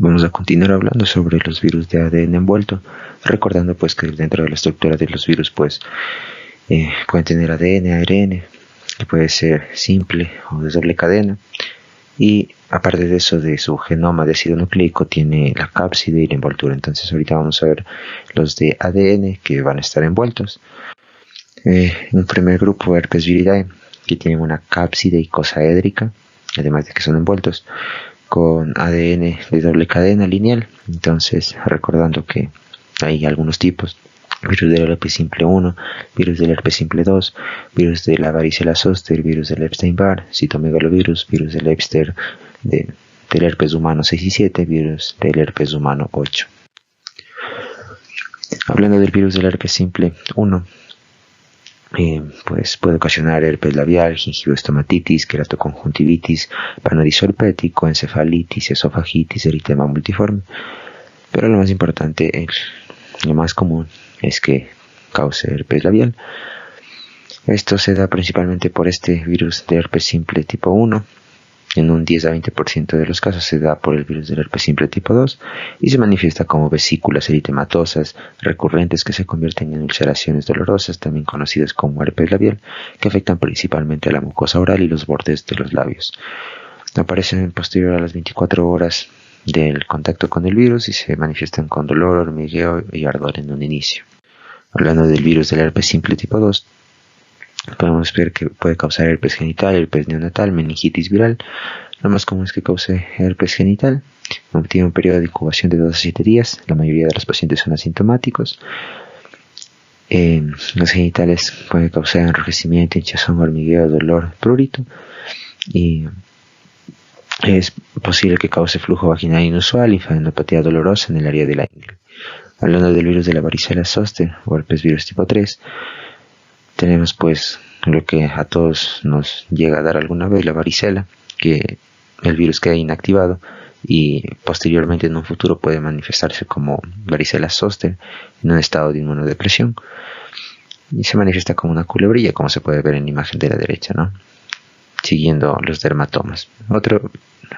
Vamos a continuar hablando sobre los virus de ADN envuelto, recordando pues que dentro de la estructura de los virus pues pueden tener ADN, ARN, que puede ser simple o de doble cadena, y aparte de eso, de su genoma de ácido nucleico tiene la cápside y la envoltura. Entonces ahorita vamos a ver los de ADN que van a estar envueltos. Un primer grupo, Herpes viridae, que tienen una cápside icosaédrica, además de que son envueltos con ADN de doble cadena lineal. Entonces, recordando que hay algunos tipos: virus del herpes simple 1, virus del herpes simple 2, virus de la varicela zoster, virus del Epstein-Barr, citomegalovirus, virus del Epstein, del herpes humano 6 y 7, virus del herpes humano 8. Hablando del virus del herpes simple 1, pues puede ocasionar herpes labial, gingivoestomatitis, queratoconjuntivitis, panodisol pético, encefalitis, esofagitis, eritema multiforme. Pero lo más importante, lo más común, es que cause herpes labial. Esto se da principalmente por este virus de herpes simple tipo 1. En un 10 a 20% de los casos se da por el virus del herpes simple tipo 2 y se manifiesta como vesículas eritematosas recurrentes que se convierten en ulceraciones dolorosas, también conocidas como herpes labial, que afectan principalmente a la mucosa oral y los bordes de los labios. Aparecen posterior a las 24 horas del contacto con el virus y se manifiestan con dolor, hormigueo y ardor en un inicio. Hablando del virus del herpes simple tipo 2, podemos ver que puede causar herpes genital, herpes neonatal, meningitis viral. Lo más común es que cause herpes genital. Tiene un periodo de incubación de 2 a 7 días. La mayoría de los pacientes son asintomáticos. Los genitales pueden causar enrojecimiento, hinchazón, hormigueo, dolor, prurito. Y es posible que cause flujo vaginal inusual, linfadenopatía dolorosa en el área de la ingle. Hablando del virus de la varicela zoster o herpes virus tipo 3, tenemos pues lo que a todos nos llega a dar alguna vez, la varicela, que el virus queda inactivado y posteriormente en un futuro puede manifestarse como varicela zoster en un estado de inmunodepresión y se manifiesta como una culebrilla, como se puede ver en la imagen de la derecha, ¿no? Siguiendo los dermatomas.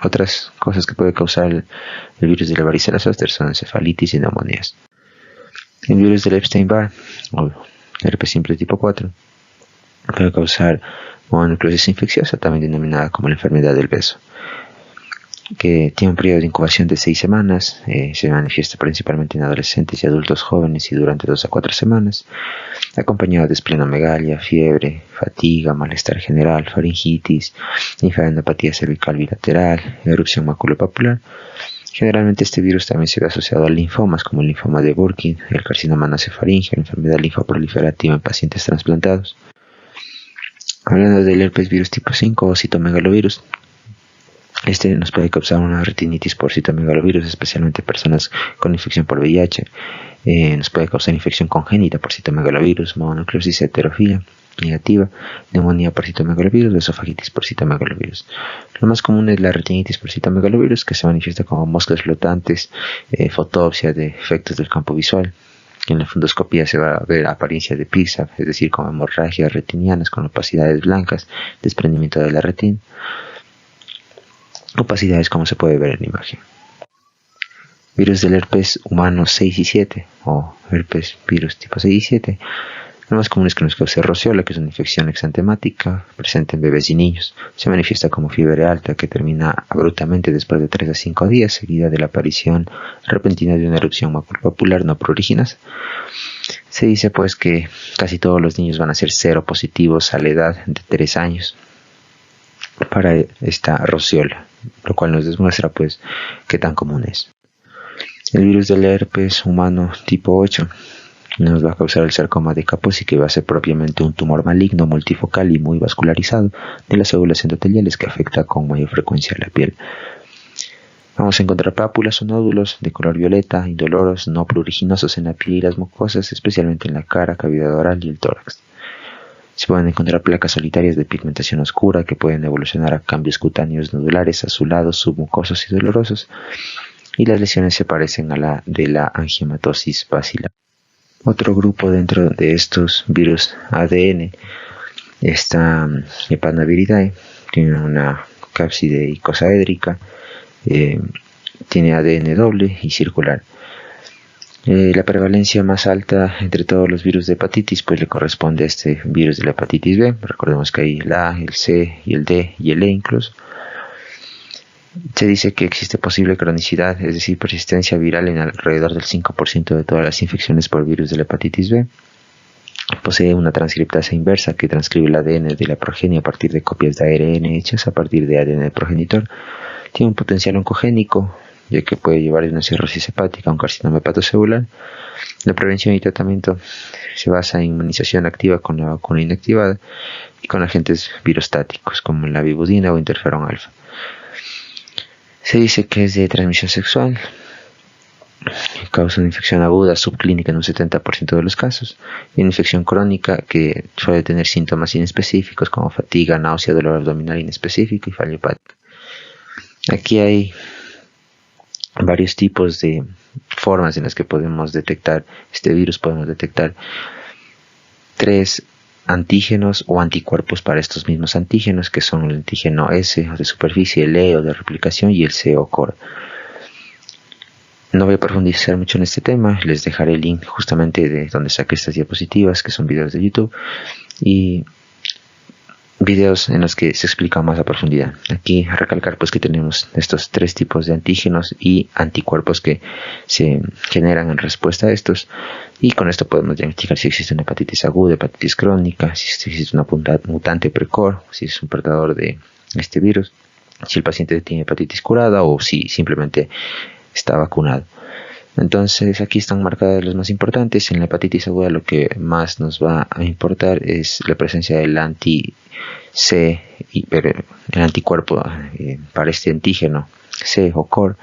Otras cosas que puede causar el virus de la varicela zoster son encefalitis y neumonías. El virus del Epstein-Barr o herpes simple tipo 4 puede causar mononucleosis infecciosa, también denominada como la enfermedad del beso, que tiene un periodo de incubación de 6 semanas, se manifiesta principalmente en adolescentes y adultos jóvenes y durante 2 a 4 semanas, acompañado de esplenomegalia, fiebre, fatiga, malestar general, faringitis, linfadenopatía cervical bilateral, erupción maculopapular. Generalmente este virus también se ve asociado a linfomas como el linfoma de Burkitt, el carcinoma nasofaríngeo, la enfermedad linfoproliferativa en pacientes trasplantados. Hablando del herpes virus tipo 5 o citomegalovirus, este nos puede causar una retinitis por citomegalovirus, especialmente personas con infección por VIH. Nos puede causar infección congénita por citomegalovirus, mononucleosis heterofila negativa, neumonía por citomegalovirus, esofagitis por citomegalovirus. Lo más común es la retinitis por citomegalovirus, que se manifiesta como moscas flotantes, fotopsia de efectos del campo visual. En la fundoscopía se va a ver apariencia de pizza, es decir, como hemorragias retinianas con opacidades blancas, desprendimiento de la retina. Opacidades como se puede ver en la imagen. Virus del herpes humano 6 y 7 o herpes virus tipo 6 y 7. Lo más común es que nos cause rociola, que es una infección exantemática presente en bebés y niños. Se manifiesta como fiebre alta que termina abruptamente después de 3 a 5 días, seguida de la aparición repentina de una erupción maculopapular no pruriginosa. Se dice pues que casi todos los niños van a ser seropositivos a la edad de 3 años para esta rociola, lo cual nos demuestra pues qué tan común es. El virus del herpes humano tipo 8 nos va a causar el sarcoma de Kaposi, que va a ser propiamente un tumor maligno multifocal y muy vascularizado de las células endoteliales que afecta con mayor frecuencia la piel. Vamos a encontrar pápulas o nódulos de color violeta, indoloros, no pruriginosos en la piel y las mucosas, especialmente en la cara, cavidad oral y el tórax. Se pueden encontrar placas solitarias de pigmentación oscura que pueden evolucionar a cambios cutáneos nodulares, azulados, submucosos y dolorosos, y las lesiones se parecen a la de la angiomatosis basilar. Otro grupo dentro de estos virus ADN está Hepanaviridae, tiene una cápside icosaédrica, tiene ADN doble y circular. La prevalencia más alta entre todos los virus de hepatitis pues le corresponde a este virus de la hepatitis B. Recordemos que hay el A, el C y el D y el E incluso. Se dice que existe posible cronicidad, es decir, persistencia viral en alrededor del 5% de todas las infecciones por virus de la hepatitis B. Posee una transcriptasa inversa que transcribe el ADN de la progenie a partir de copias de ARN hechas a partir de ADN del progenitor. Tiene un potencial oncogénico, ya que puede llevar a una cirrosis hepática, un carcinoma hepatocelular. La prevención y tratamiento se basa en inmunización activa con la vacuna inactivada y con agentes virostáticos como la vibudina o interferón alfa. Se dice que es de transmisión sexual, causa una infección aguda subclínica en un 70% de los casos, y una infección crónica que suele tener síntomas inespecíficos como fatiga, náusea, dolor abdominal inespecífico y falla hepática. Aquí hay varios tipos de formas en las que podemos detectar este virus. Podemos detectar 3 antígenos o anticuerpos para estos mismos antígenos, que son el antígeno S o de superficie, el E o de replicación y el C o core. No voy a profundizar mucho en este tema, les dejaré el link justamente de donde saqué estas diapositivas, que son videos de YouTube y videos en los que se explica más a profundidad. Aquí recalcar pues que tenemos estos 3 tipos de antígenos y anticuerpos que se generan en respuesta a estos, y con esto podemos diagnosticar si existe una hepatitis aguda, hepatitis crónica, si existe una mutante precoz, si es un portador de este virus, si el paciente tiene hepatitis curada o si simplemente está vacunado. Entonces aquí están marcadas las más importantes. En la hepatitis aguda lo que más nos va a importar es la presencia del anti-C, pero el anticuerpo para este antígeno C o core,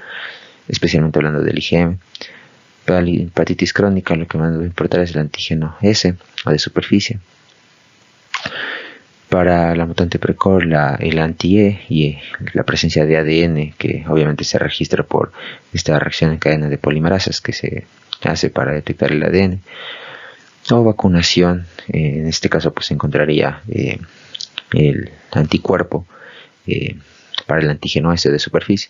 especialmente hablando del IgM. Para la hepatitis crónica lo que más nos va a importar es el antígeno S o de superficie. Para la mutante precoz, el anti-E y la presencia de ADN, que obviamente se registra por esta reacción en cadena de polimerasas que se hace para detectar el ADN. O vacunación, en este caso pues se encontraría el anticuerpo para el antígeno S de superficie.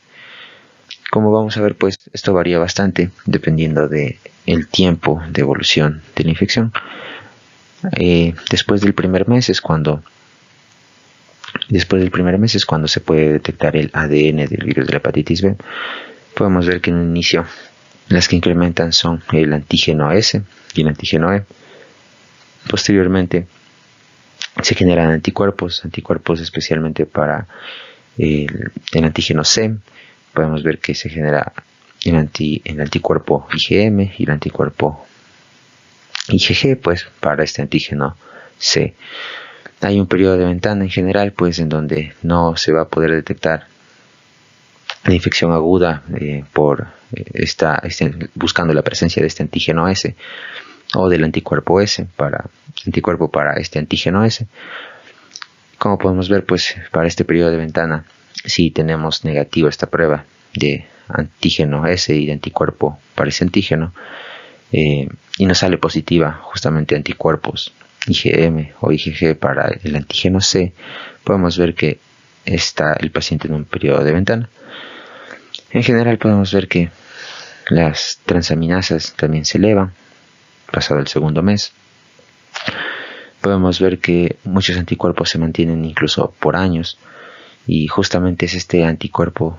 Como vamos a ver, pues esto varía bastante dependiendo del tiempo de evolución de la infección. Después del primer mes es cuando se puede detectar el ADN del virus de la hepatitis B. Podemos ver que en un inicio las que incrementan son el antígeno S y el antígeno E. Posteriormente se generan anticuerpos especialmente para el antígeno C. Podemos ver que se genera el anticuerpo IgM y el anticuerpo IgG pues para este antígeno C. Hay un periodo de ventana en general pues en donde no se va a poder detectar la infección aguda buscando la presencia de este antígeno S o del anticuerpo para este antígeno S. Como podemos ver, pues para este periodo de ventana, si tenemos negativa esta prueba de antígeno S y de anticuerpo para ese antígeno, y nos sale positiva justamente anticuerpos IgM o IgG para el antígeno C, podemos ver que está el paciente en un periodo de ventana. En general podemos ver que las transaminasas también se elevan pasado el segundo mes. Podemos ver que muchos anticuerpos se mantienen incluso por años, y justamente es este anticuerpo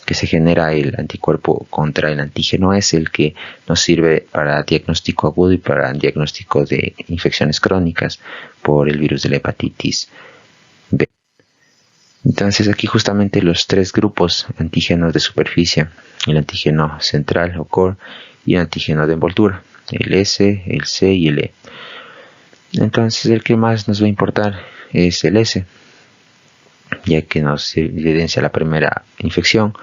que se genera, el anticuerpo contra el antígeno S, el que nos sirve para diagnóstico agudo y para diagnóstico de infecciones crónicas por el virus de la hepatitis B. Entonces aquí justamente los 3 grupos antígenos de superficie, el antígeno central o core y el antígeno de envoltura, el S, el C y el E. Entonces el que más nos va a importar es el S, ya que nos evidencia la primera infección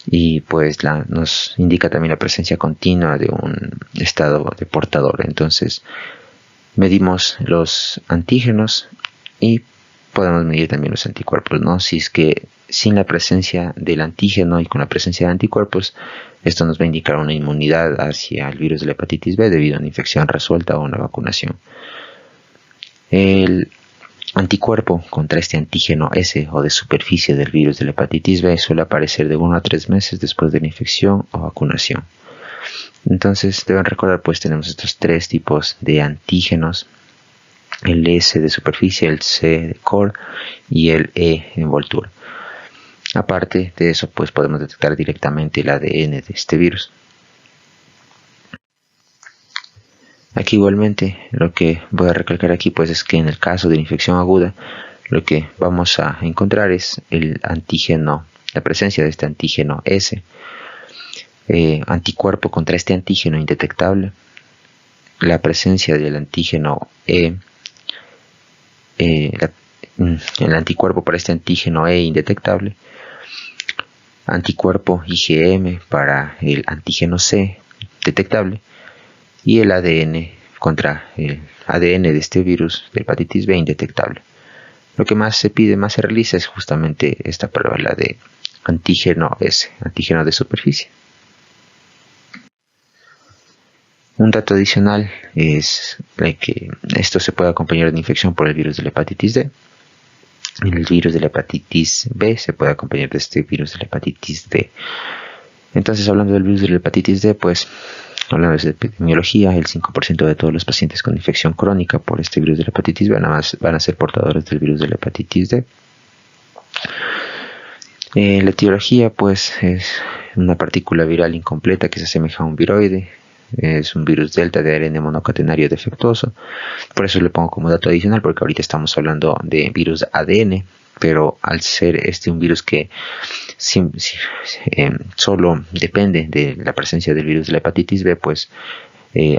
y pues nos indica también la presencia continua de un estado de portador. Entonces medimos los antígenos y podemos medir también los anticuerpos, ¿no? Si es que sin la presencia del antígeno y con la presencia de anticuerpos, esto nos va a indicar una inmunidad hacia el virus de la hepatitis B debido a una infección resuelta o una vacunación. El anticuerpo contra este antígeno S o de superficie del virus de la hepatitis B suele aparecer de 1 a 3 meses después de la infección o vacunación. Entonces deben recordar, pues tenemos estos tres tipos de antígenos: el S de superficie, el C de core y el E de envoltura. Aparte de eso, pues podemos detectar directamente el ADN de este virus. Aquí igualmente lo que voy a recalcar aquí pues es que en el caso de la infección aguda lo que vamos a encontrar es el antígeno, la presencia de este antígeno S, anticuerpo contra este antígeno indetectable, la presencia del antígeno E, el anticuerpo para este antígeno E indetectable, anticuerpo IgM para el antígeno C detectable, y el ADN contra el ADN de este virus de hepatitis B indetectable. Lo que más se pide, más se realiza es justamente esta prueba, la de antígeno S, antígeno de superficie. Un dato adicional es que esto se puede acompañar de infección por el virus de la hepatitis D. El virus de la hepatitis B se puede acompañar de este virus de la hepatitis D. Entonces, hablando del virus de la hepatitis D, pues hablando de epidemiología, el 5% de todos los pacientes con infección crónica por este virus de la hepatitis B van a ser portadores del virus de la hepatitis D. La etiología pues es una partícula viral incompleta que se asemeja a un viroide. Es un virus delta de ARN monocatenario defectuoso. Por eso le pongo como dato adicional, porque ahorita estamos hablando de virus ADN, pero al ser este un virus que solo depende de la presencia del virus de la hepatitis B, pues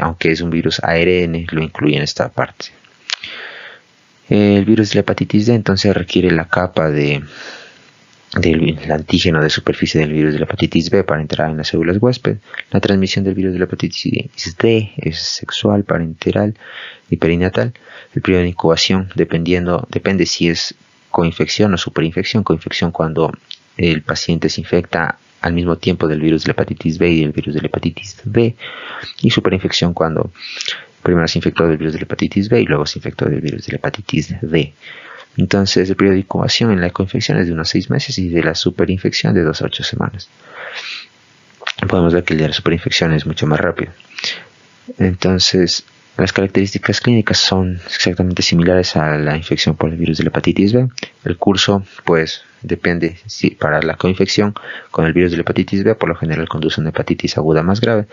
aunque es un virus ARN, lo incluye en esta parte. El virus de la hepatitis D entonces requiere la capa del antígeno de superficie del virus de la hepatitis B para entrar en las células huésped. La transmisión del virus de la hepatitis D es sexual, parenteral y perinatal. El periodo de incubación depende si es coinfección o superinfección. Coinfección cuando el paciente se infecta al mismo tiempo del virus de la hepatitis B y del virus de la hepatitis B, y superinfección cuando primero se infectó del virus de la hepatitis B y luego se infectó del virus de la hepatitis D. Entonces el periodo de incubación en la coinfección es de unos 6 meses y de la superinfección de 2 a 8 semanas. Podemos ver que el de la superinfección es mucho más rápido. Entonces las características clínicas son exactamente similares a la infección por el virus de la hepatitis B. El curso pues depende, si para la coinfección con el virus de la hepatitis B por lo general conduce a una hepatitis aguda más grave,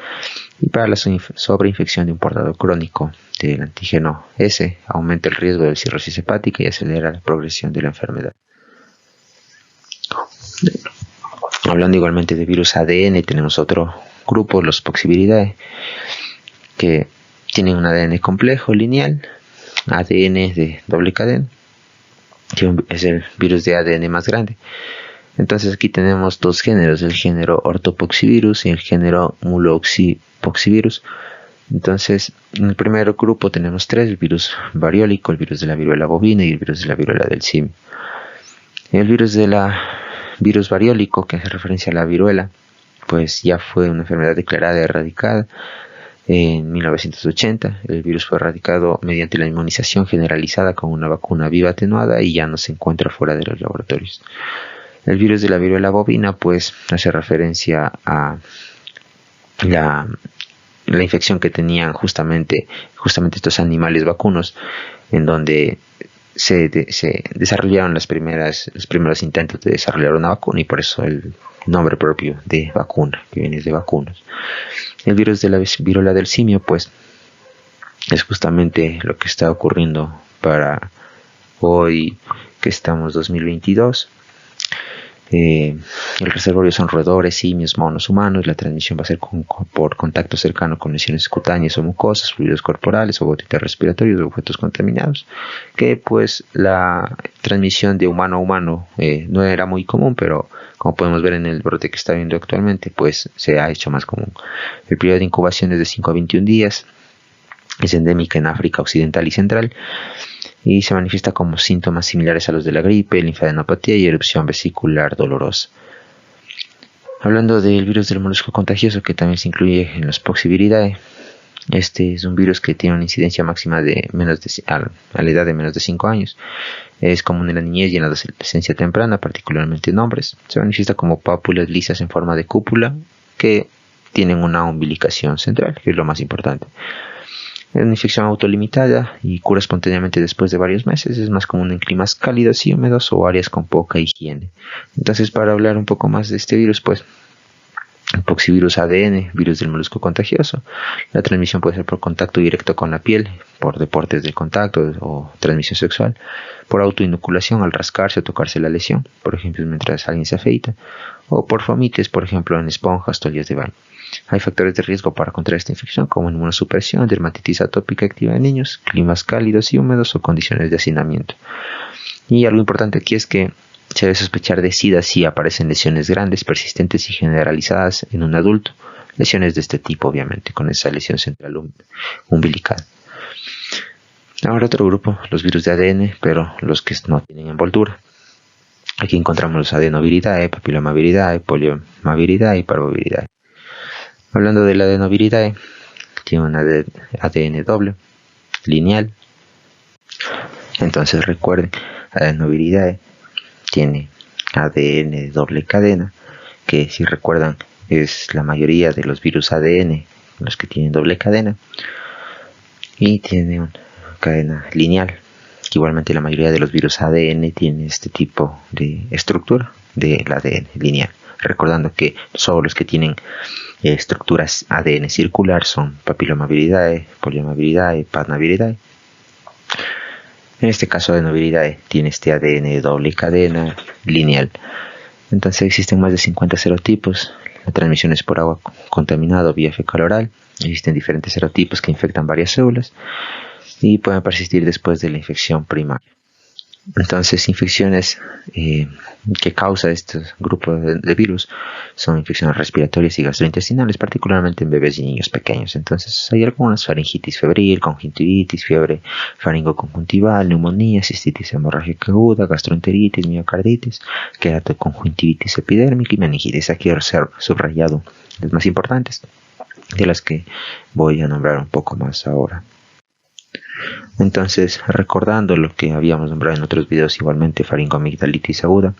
y para la sobreinfección de un portador crónico del antígeno S aumenta el riesgo de cirrosis hepática y acelera la progresión de la enfermedad. Hablando igualmente de virus ADN, tenemos otro grupo, los Poxviridae, que tienen un ADN complejo, lineal, ADN de doble cadena, que es el virus de ADN más grande. Entonces aquí tenemos dos géneros, el género Orthopoxivirus y el género Muloxypoxivirus. Entonces en el primer grupo tenemos tres: el virus variólico, el virus de la viruela bovina y el virus de la viruela del simio. El virus variólico, que hace referencia a la viruela, pues ya fue una enfermedad declarada erradicada en 1980. El virus fue erradicado mediante la inmunización generalizada con una vacuna viva atenuada y ya no se encuentra fuera de los laboratorios. El virus de la viruela bovina pues hace referencia a la infección que tenían justamente estos animales vacunos, en donde se desarrollaron los primeros intentos de desarrollar una vacuna, y por eso el nombre propio de vacuna, que viene de vacunas. El virus de la viruela del simio pues es justamente lo que está ocurriendo para hoy, que estamos 2022. El reservorio son roedores, simios, monos, humanos. La transmisión va a ser por contacto cercano con lesiones cutáneas o mucosas, fluidos corporales o gotitas respiratorias o objetos contaminados, que pues la transmisión de humano a humano no era muy común, pero como podemos ver en el brote que está viendo actualmente, pues se ha hecho más común. El periodo de incubación es de 5 a 21 días. Es endémica en África Occidental y Central y se manifiesta como síntomas similares a los de la gripe, linfadenopatía y erupción vesicular dolorosa. Hablando del virus del molusco contagioso, que también se incluye en los Poxviridae, Este es un virus que tiene una incidencia máxima de a la edad de menos de 5 años. Es común en la niñez y en la adolescencia temprana, particularmente en hombres. Se manifiesta como pápulas lisas en forma de cúpula que tienen una umbilicación central, que es lo más importante. Es una infección autolimitada y cura espontáneamente después de varios meses. Es más común en climas cálidos y húmedos o áreas con poca higiene. Entonces, para hablar un poco más de este virus, pues poxivirus ADN, virus del molusco contagioso. La transmisión puede ser por contacto directo con la piel, por deportes de contacto o transmisión sexual, por autoinoculación al rascarse o tocarse la lesión, por ejemplo mientras alguien se afeita, o por fomites, por ejemplo en esponjas, toallas de baño. Hay factores de riesgo para contraer esta infección como inmunosupresión, dermatitis atópica activa en niños, climas cálidos y húmedos o condiciones de hacinamiento. Y algo importante aquí es que se debe sospechar de SIDA si aparecen lesiones grandes, persistentes y generalizadas en un adulto. Lesiones de este tipo, obviamente, con esa lesión central umbilical. Ahora otro grupo, los virus de ADN, pero los que no tienen envoltura. Aquí encontramos los adenoviridae, papilomaviridae, poliomaviridae y parvoviridae. Hablando del adenoviridae, tiene un ADN doble, lineal. Entonces recuerden, adenoviridae tiene ADN de doble cadena, que si recuerdan es la mayoría de los virus ADN los que tienen doble cadena, y tiene una cadena lineal, que igualmente la mayoría de los virus ADN tiene este tipo de estructura del ADN lineal, recordando que solo los que tienen estructuras ADN circular son papilomaviridae, poliomaviridae, panaviridae. En este caso, adenoviridae tiene este ADN de doble cadena lineal. Entonces existen más de 50 serotipos. La transmisión es por agua contaminada o vía fecal oral. Existen diferentes serotipos que infectan varias células y pueden persistir después de la infección primaria. Entonces, infecciones que causa este grupo de virus son infecciones respiratorias y gastrointestinales, particularmente en bebés y niños pequeños. Entonces, hay algunas: faringitis febril, conjuntivitis, fiebre faringoconjuntival, neumonía, cistitis hemorrágica aguda, gastroenteritis, miocarditis, queratoconjuntivitis epidérmica y meningitis. Aquí he subrayado las más importantes, de las que voy a nombrar un poco más ahora. Entonces, recordando lo que habíamos nombrado en otros videos, igualmente faringoamigdalitis aguda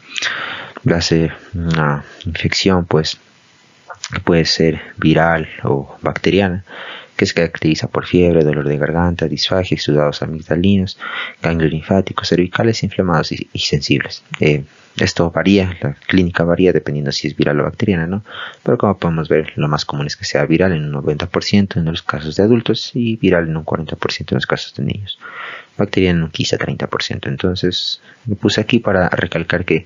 va a ser una infección pues que puede ser viral o bacteriana, que se caracteriza por fiebre, dolor de garganta, disfagia, exudados amigdalinos, ganglios linfáticos cervicales inflamados y sensibles. Esto varía, la clínica varía dependiendo si es viral o bacteriana, ¿no? Pero como podemos ver, lo más común es que sea viral en un 90% en los casos de adultos y viral en un 40% en los casos de niños. Bacteriana en un quizá 30%. Entonces, lo puse aquí para recalcar que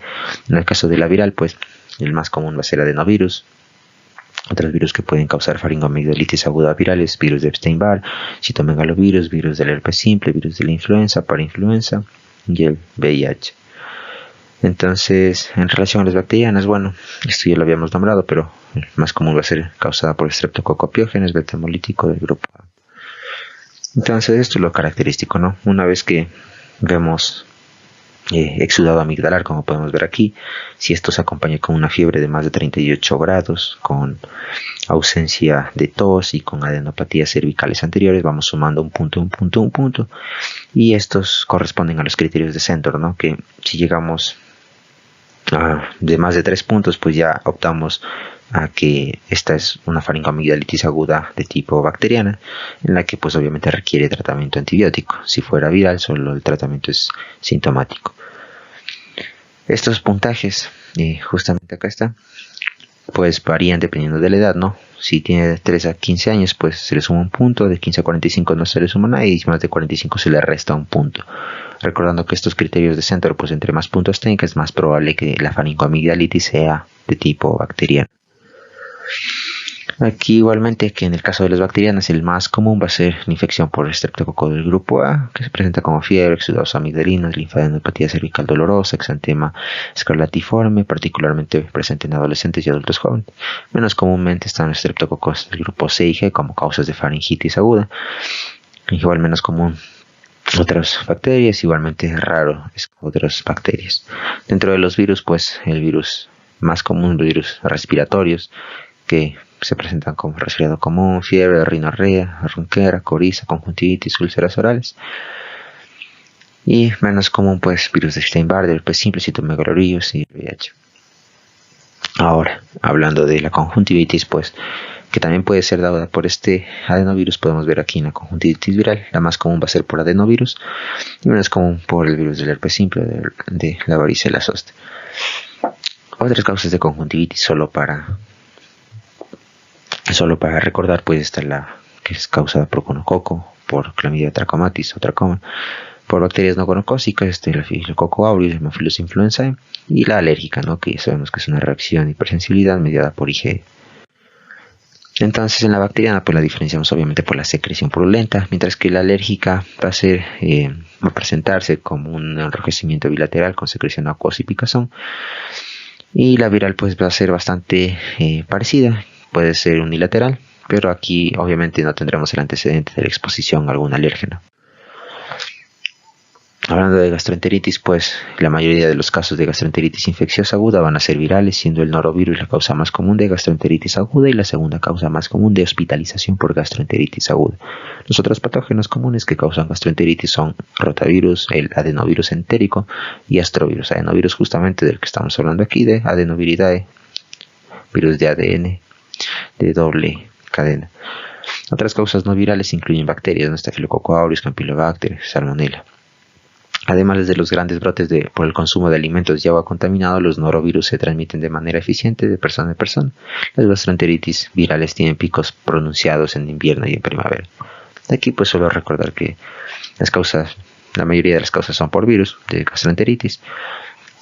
en el caso de la viral, pues el más común va a ser adenovirus. Otros virus que pueden causar faringoamigdalitis aguda virales: virus de Epstein-Barr, citomegalovirus, virus del herpes simple, virus de la influenza, parainfluenza y el VIH. Entonces, en relación a las bacterianas, bueno, esto ya lo habíamos nombrado, pero el más común va a ser causada por Streptococcus pyogenes, beta hemolítico del grupo A. Entonces, esto es lo característico, ¿no? Una vez que vemos exudado amigdalar, como podemos ver aquí, si esto se acompaña con una fiebre de más de 38 grados, con ausencia de tos y con adenopatías cervicales anteriores, vamos sumando un punto, y estos corresponden a los criterios de Centor, ¿no? Que si llegamos de más de 3 puntos, pues ya optamos a que esta es una faringoamigdalitis aguda de tipo bacteriana, en la que pues obviamente requiere tratamiento antibiótico. Si fuera viral, solo el tratamiento es sintomático. Estos puntajes, justamente acá está, pues varían dependiendo de la edad, ¿no? Si tiene de 3 a 15 años, pues se le suma un punto; de 15 a 45 no se le suma nada, y más de 45 se le resta un punto. Recordando que estos criterios de Centor, pues entre más puntos tenga, es más probable que la faringoamigdalitis sea de tipo bacteriano. Aquí igualmente, que en el caso de las bacterianas, el más común va a ser la infección por Streptococcus del grupo A, que se presenta como fiebre, exudados amigdalinos, linfadenopatía cervical dolorosa, exantema escarlatiforme, particularmente presente en adolescentes y adultos jóvenes. Menos comúnmente están los Streptococcus del grupo C y G como causas de faringitis aguda. Igual menos común otras bacterias, igualmente raro es otras bacterias. Dentro de los virus, pues el virus más común, los virus respiratorios, que se presentan como resfriado común, fiebre, rinorrea, ronquera, coriza, conjuntivitis, úlceras orales. Y menos común, pues, virus de Epstein-Barr, herpes simple, citomegalovirus y VIH. Ahora, hablando de la conjuntivitis, pues, que también puede ser dada por este adenovirus, podemos ver aquí en la conjuntivitis viral, la más común va a ser por adenovirus y menos común por el virus del herpes simple de la varicela zoster. Otras causas de conjuntivitis, solo para recordar, pues está la que es causada por conococo, por Chlamydia trachomatis o trachoma, por bacterias no gonocócicas, el Staphylococcus aureus, Haemophilus influenzae, y la alérgica, ¿no? Que sabemos que es una reacción de hipersensibilidad mediada por IgE. Entonces, en la bacteriana, pues la diferenciamos obviamente por la secreción purulenta, mientras que la alérgica va a presentarse como un enrojecimiento bilateral con secreción acuosa y picazón, y la viral pues va a ser bastante parecida, puede ser unilateral, pero aquí obviamente no tendremos el antecedente de la exposición a algún alérgeno. Hablando de gastroenteritis, pues la mayoría de los casos de gastroenteritis infecciosa aguda van a ser virales, siendo el norovirus la causa más común de gastroenteritis aguda y la segunda causa más común de hospitalización por gastroenteritis aguda. Los otros patógenos comunes que causan gastroenteritis son rotavirus, el adenovirus entérico y astrovirus. Adenovirus justamente del que estamos hablando aquí, de adenoviridae, virus de ADN de doble cadena. Otras causas no virales incluyen bacterias, Staphylococcus aureus, Campylobacter, Salmonella. Además de los grandes brotes por el consumo de alimentos y agua contaminados, los norovirus se transmiten de manera eficiente de persona a persona. Las gastroenteritis virales tienen picos pronunciados en invierno y en primavera. Aquí pues solo recordar que la mayoría de las causas son por virus de gastroenteritis,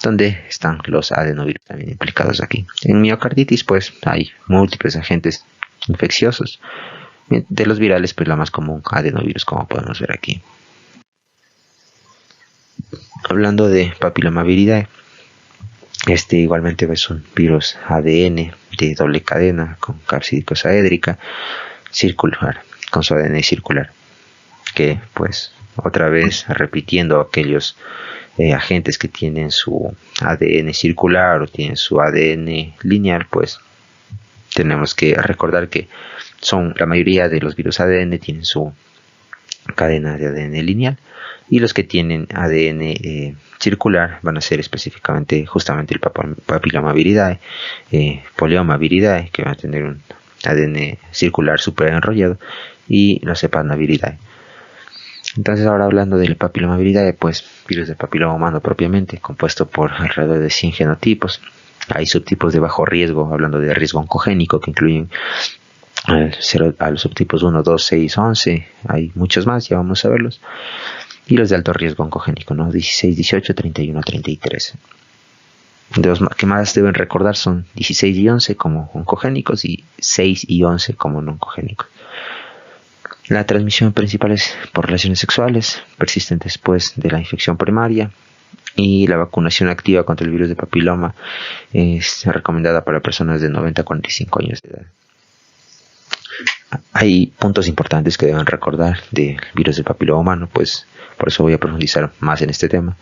donde están los adenovirus también implicados aquí. En miocarditis pues hay múltiples agentes infecciosos. De los virales pues la más común, adenovirus, como podemos ver aquí. Hablando de papilomaviridae, este igualmente es un virus ADN de doble cadena con capsidicosaédrica circular, con su ADN circular, que pues otra vez repitiendo aquellos agentes que tienen su ADN circular o tienen su ADN lineal, pues tenemos que recordar que la mayoría de los virus ADN tienen su cadena de ADN lineal, y los que tienen ADN circular van a ser específicamente justamente el papilomaviridae, poliomaviridae, que van a tener un ADN circular super enrollado, y los cepannaviridae. Entonces, ahora hablando del papilomaviridae, pues virus del papiloma humano propiamente, compuesto por alrededor de 100 genotipos. Hay subtipos de bajo riesgo, hablando de riesgo oncogénico, que incluyen a los subtipos 1, 2, 6, 11, hay muchos más, ya vamos a verlos. Y los de alto riesgo oncogénico, ¿no? 16, 18, 31, 33. De los que más deben recordar son 16 y 11 como oncogénicos y 6 y 11 como no oncogénicos. La transmisión principal es por relaciones sexuales, persisten después de la infección primaria, y la vacunación activa contra el virus de papiloma es recomendada para personas de 90 a 45 años de edad. Hay puntos importantes que deben recordar del virus del papiloma humano, pues por eso voy a profundizar más en este tema.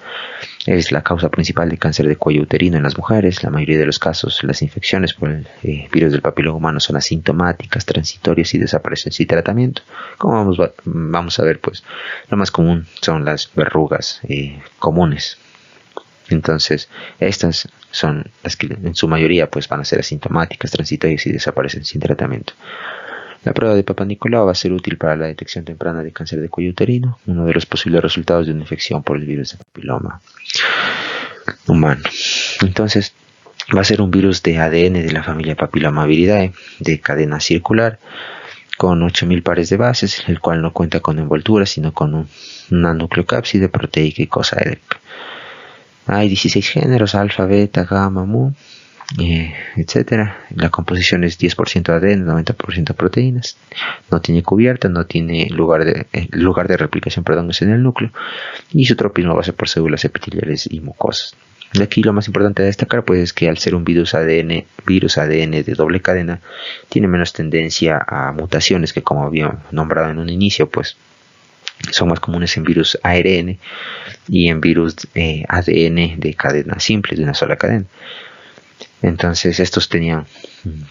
Es la causa principal de cáncer de cuello uterino en las mujeres. La mayoría de los casos, las infecciones por el virus del papiloma humano son asintomáticas, transitorias y desaparecen sin tratamiento. Como vamos a ver, pues lo más común son las verrugas comunes. Entonces, estas son las que en su mayoría pues van a ser asintomáticas, transitorias y desaparecen sin tratamiento. La prueba de Papa Nicolau va a ser útil para la detección temprana de cáncer de cuello uterino, uno de los posibles resultados de una infección por el virus de papiloma humano. Entonces, va a ser un virus de ADN de la familia Papillomaviridae, de cadena circular, con 8000 pares de bases, el cual no cuenta con envoltura, sino con una nucleocápside proteica y cosaédrica. Hay 16 géneros, alfa, beta, gamma, mu, etcétera. La composición es 10% ADN, 90% proteínas. No tiene cubierta, no tiene lugar de replicación, es en el núcleo. Y su tropismo va a ser por células epiteliales y mucosas. De aquí lo más importante de destacar pues es que al ser un virus ADN de doble cadena, tiene menos tendencia a mutaciones que, como había nombrado en un inicio, pues son más comunes en virus ARN y en virus ADN de cadena simple, de una sola cadena. Entonces estos tenían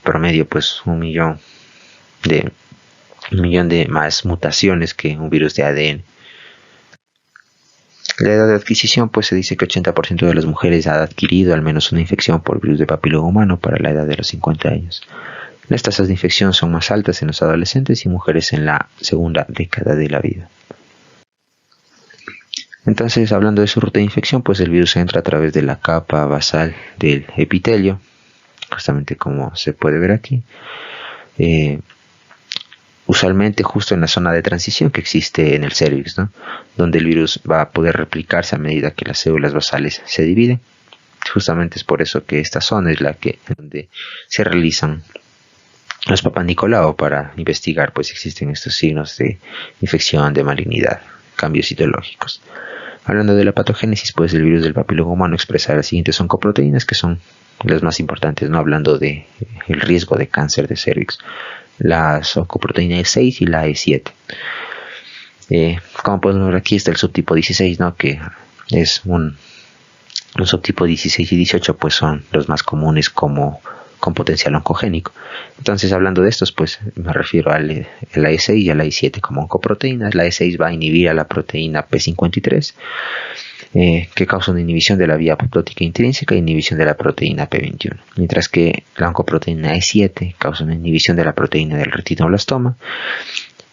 promedio pues un millón de más mutaciones que un virus de ADN. La edad de adquisición, pues se dice que 80% de las mujeres ha adquirido al menos una infección por virus de papiloma humano para la edad de los 50 años. Las tasas de infección son más altas en los adolescentes y mujeres en la segunda década de la vida. Entonces, hablando de su ruta de infección, pues el virus entra a través de la capa basal del epitelio, justamente como se puede ver aquí. Usualmente justo en la zona de transición que existe en el cérvix, ¿no? Donde el virus va a poder replicarse a medida que las células basales se dividen. Justamente es por eso que esta zona es la que donde se realizan los Papanicolau para investigar pues existen estos signos de infección, de malignidad, cambios citológicos. Hablando de la patogénesis, pues el virus del papiloma humano expresa las siguientes oncoproteínas que son las más importantes, no hablando de el riesgo de cáncer de cérvix. Las oncoproteína E6 y la E7. Como podemos ver aquí está el subtipo 16, ¿no? Que es un subtipo 16 y 18, pues son los más comunes con potencial oncogénico. Entonces, hablando de estos, pues me refiero a la E6 y a la E7 como oncoproteínas. La E6 va a inhibir a la proteína P53, que causa una inhibición de la vía apoptótica intrínseca e inhibición de la proteína P21, mientras que la oncoproteína E7 causa una inhibición de la proteína del retinoblastoma,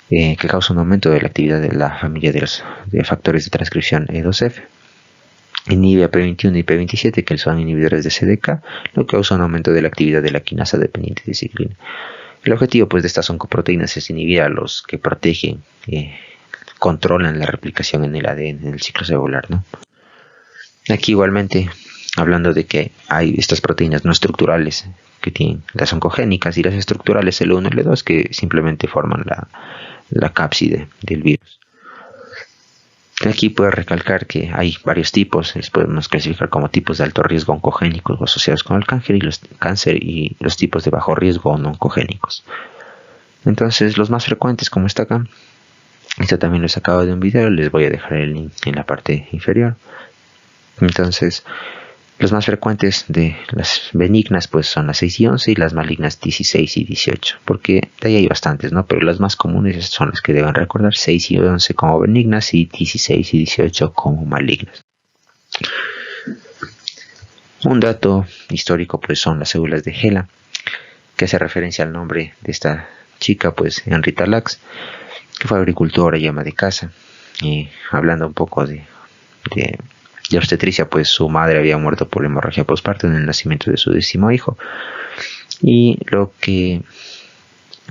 que causa un aumento de la actividad de la familia de factores de transcripción E2F. Inhibe a P21 y P27, que son inhibidores de CDK, lo que causa un aumento de la actividad de la quinasa dependiente de ciclina. El objetivo pues de estas oncoproteínas es inhibir a los que protegen, controlan la replicación en el ADN, en el ciclo celular, ¿no? Aquí igualmente, hablando de que hay estas proteínas no estructurales que tienen las oncogénicas y las estructurales L1 y L2 que simplemente forman la cápside del virus. Aquí puedo recalcar que hay varios tipos, les podemos clasificar como tipos de alto riesgo oncogénicos o asociados con el cáncer y los tipos de bajo riesgo o no oncogénicos. Entonces los más frecuentes, como está acá, esto también lo he sacado de un video, les voy a dejar el link en la parte inferior. Entonces, los más frecuentes de las benignas pues son las 6 y 11 y las malignas 16 y 18, porque de ahí hay bastantes, ¿no? Pero las más comunes son las que deben recordar, 6 y 11 como benignas y 16 y 18 como malignas. Un dato histórico pues son las células de HeLa, que hace referencia al nombre de esta chica, pues Henrietta Lacks, que fue agricultora y ama de casa. Y hablando un poco de obstetricia, pues su madre había muerto por hemorragia postparto en el nacimiento de su 10º hijo. Y lo que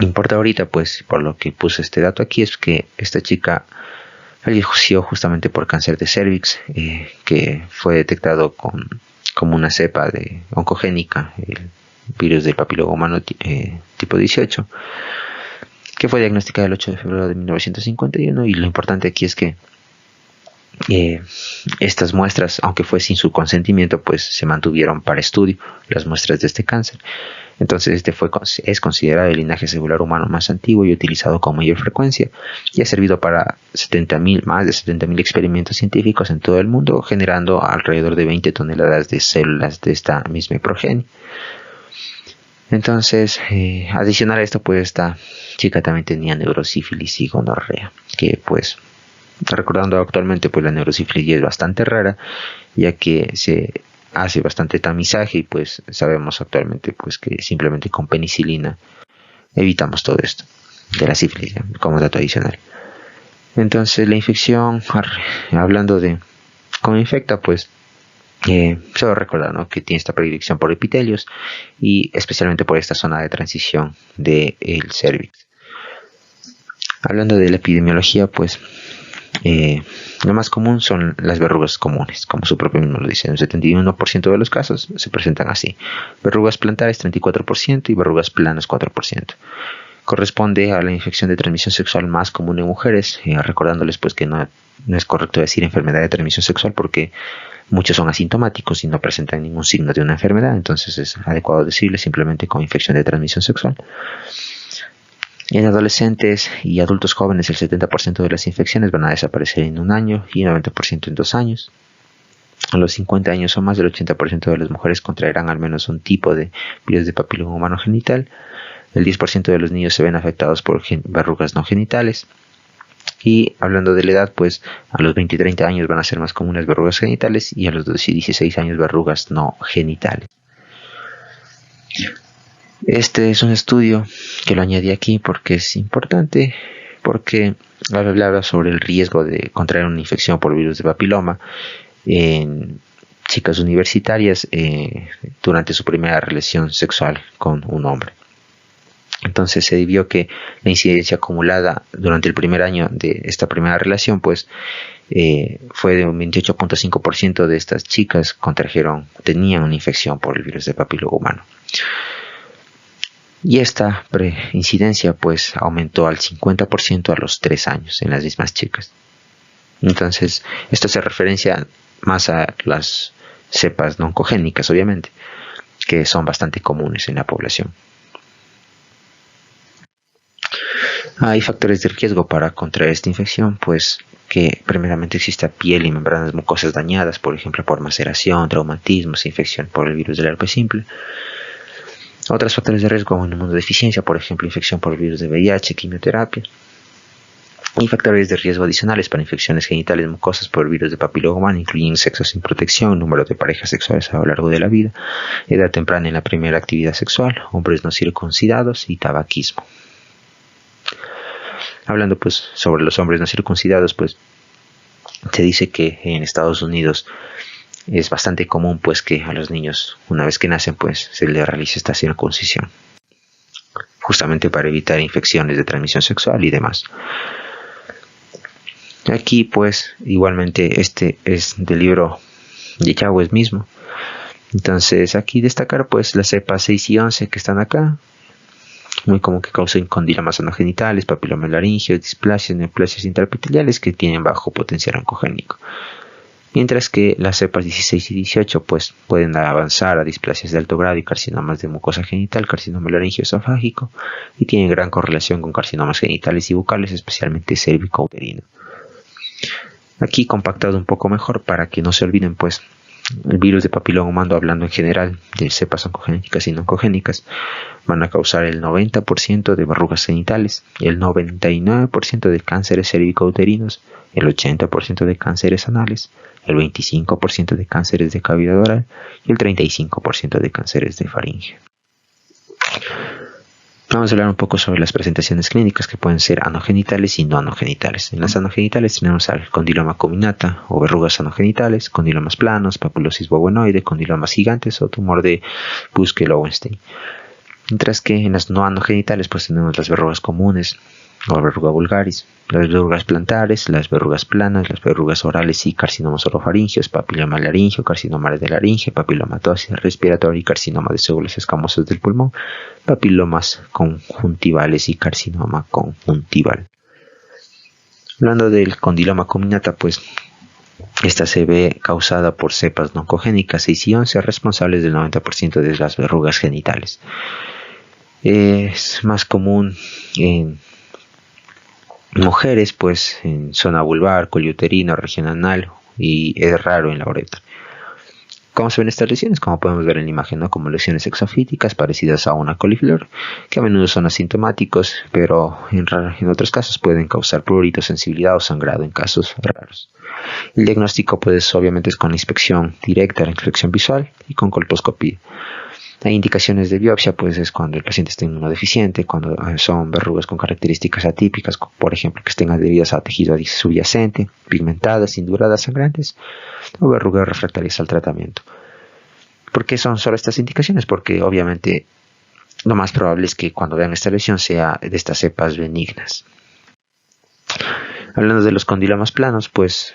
importa ahorita, pues por lo que puse este dato aquí, es que esta chica falleció justamente por cáncer de cervix, que fue detectado como una cepa oncogénica, el virus del papiloma humano tipo 18, que fue diagnosticada el 8 de febrero de 1951. Y lo importante aquí es que estas muestras, aunque fue sin su consentimiento, pues se mantuvieron para estudio, las muestras de este cáncer. Entonces es considerado el linaje celular humano más antiguo y utilizado con mayor frecuencia, y ha servido para más de 70.000 experimentos científicos en todo el mundo, generando alrededor de 20 toneladas de células de esta misma progenie. Entonces, adicional a esto, pues esta chica también tenía neurosífilis y gonorrea, que pues recordando actualmente, pues la neurosífilis es bastante rara, ya que se hace bastante tamizaje y pues sabemos actualmente pues que simplemente con penicilina evitamos todo esto de la sífilis, ¿ya? Como dato adicional. Entonces la infección, hablando de cómo infecta, pues se va a recordar, ¿no?, que tiene esta predilección por epitelios y especialmente por esta zona de transición del cérvix. Hablando de la epidemiología, pues lo más común son las verrugas comunes, como su propio mismo lo dice. En un 71% de los casos se presentan así: verrugas plantares 34% y verrugas planas 4%. Corresponde a la infección de transmisión sexual más común en mujeres, recordándoles pues que no es correcto decir enfermedad de transmisión sexual porque muchos son asintomáticos y no presentan ningún signo de una enfermedad, entonces es adecuado decirle simplemente con infección de transmisión sexual. En adolescentes y adultos jóvenes, el 70% de las infecciones van a desaparecer en 1 año y el 90% en 2 años. A los 50 años o más, el 80% de las mujeres contraerán al menos un tipo de virus de papiloma humano genital. El 10% de los niños se ven afectados por verrugas no genitales. Y hablando de la edad, pues a los 20 y 30 años van a ser más comunes verrugas genitales y a los 12 y 16 años verrugas no genitales. Este es un estudio que lo añadí aquí porque es importante, porque habla sobre el riesgo de contraer una infección por virus de papiloma en chicas universitarias durante su primera relación sexual con un hombre. Entonces se vio que la incidencia acumulada durante el primer año de esta primera relación pues fue de un 28.5% de estas chicas tenían una infección por el virus de papiloma humano. Y esta preincidencia pues aumentó al 50% a los 3 años en las mismas chicas. Entonces esto se referencia más a las cepas no oncogénicas, obviamente, que son bastante comunes en la población. Hay factores de riesgo para contraer esta infección, pues que primeramente exista piel y membranas mucosas dañadas, por ejemplo por maceración, traumatismos, infección por el virus del herpes simple. Otros factores de riesgo: inmunodeficiencia, por ejemplo infección por el virus de VIH, quimioterapia. Y factores de riesgo adicionales para infecciones genitales mucosas por el virus de papiloma humano incluyen sexo sin protección, número de parejas sexuales a lo largo de la vida, edad temprana en la primera actividad sexual, hombres no circuncidados y tabaquismo. Hablando pues sobre los hombres no circuncidados, pues se dice que en Estados Unidos es bastante común pues que a los niños, una vez que nacen, pues se les realice esta circuncisión, justamente para evitar infecciones de transmisión sexual y demás. Aquí pues igualmente este es del libro de Yagüez mismo. Entonces aquí destacar pues las cepas 6 y 11 que están acá, muy común que causen condilomas anogenitales, papilomelaringios, displasias, neoplasias intraepiteliales que tienen bajo potencial oncogénico. Mientras que las cepas 16 y 18 pues pueden avanzar a displasias de alto grado y carcinomas de mucosa genital, carcinoma laringio esofágico, y tienen gran correlación con carcinomas genitales y bucales, especialmente cérvico-uterino. Aquí compactado un poco mejor para que no se olviden pues el virus de papiloma humano, hablando en general de cepas oncogénicas y no oncogénicas, van a causar el 90% de verrugas genitales, el 99% de cánceres cérvico-uterinos, el 80% de cánceres anales, el 25% de cánceres de cavidad oral y el 35% de cánceres de faringe. Vamos a hablar un poco sobre las presentaciones clínicas que pueden ser anogenitales y no anogenitales. En las anogenitales tenemos al condiloma acuminata o verrugas anogenitales, condilomas planos, papulosis bobonoide, condilomas gigantes o tumor de Buschke-Lowenstein. Mientras que en las no anogenitales pues tenemos las verrugas comunes o verruga vulgaris, las verrugas plantares, las verrugas planas, las verrugas orales y carcinomas orofaringios, papiloma laringio, carcinoma de laringe, papilomatosis respiratoria y carcinoma de células escamosas del pulmón, papilomas conjuntivales y carcinoma conjuntival. Hablando del condiloma acuminata, pues esta se ve causada por cepas no oncogénicas 6 y 11, responsables del 90% de las verrugas genitales. Es más común en mujeres, pues en zona vulvar, cuello uterino, región anal, y es raro en la uretra. ¿Cómo se ven estas lesiones? Como podemos ver en la imagen, ¿no? Como lesiones exofíticas parecidas a una coliflor, que a menudo son asintomáticos, pero en otros casos pueden causar prurito, sensibilidad o sangrado en casos raros. El diagnóstico pues obviamente es con la inspección directa, la inspección visual y con colposcopía. Hay indicaciones de biopsia, pues es cuando el paciente está inmunodeficiente, cuando son verrugas con características atípicas, por ejemplo que estén adheridas a tejido subyacente, pigmentadas, induradas, sangrantes, o verrugas refractarias al tratamiento. ¿Por qué son solo estas indicaciones? Porque obviamente lo más probable es que cuando vean esta lesión sea de estas cepas benignas. Hablando de los condilomas planos, pues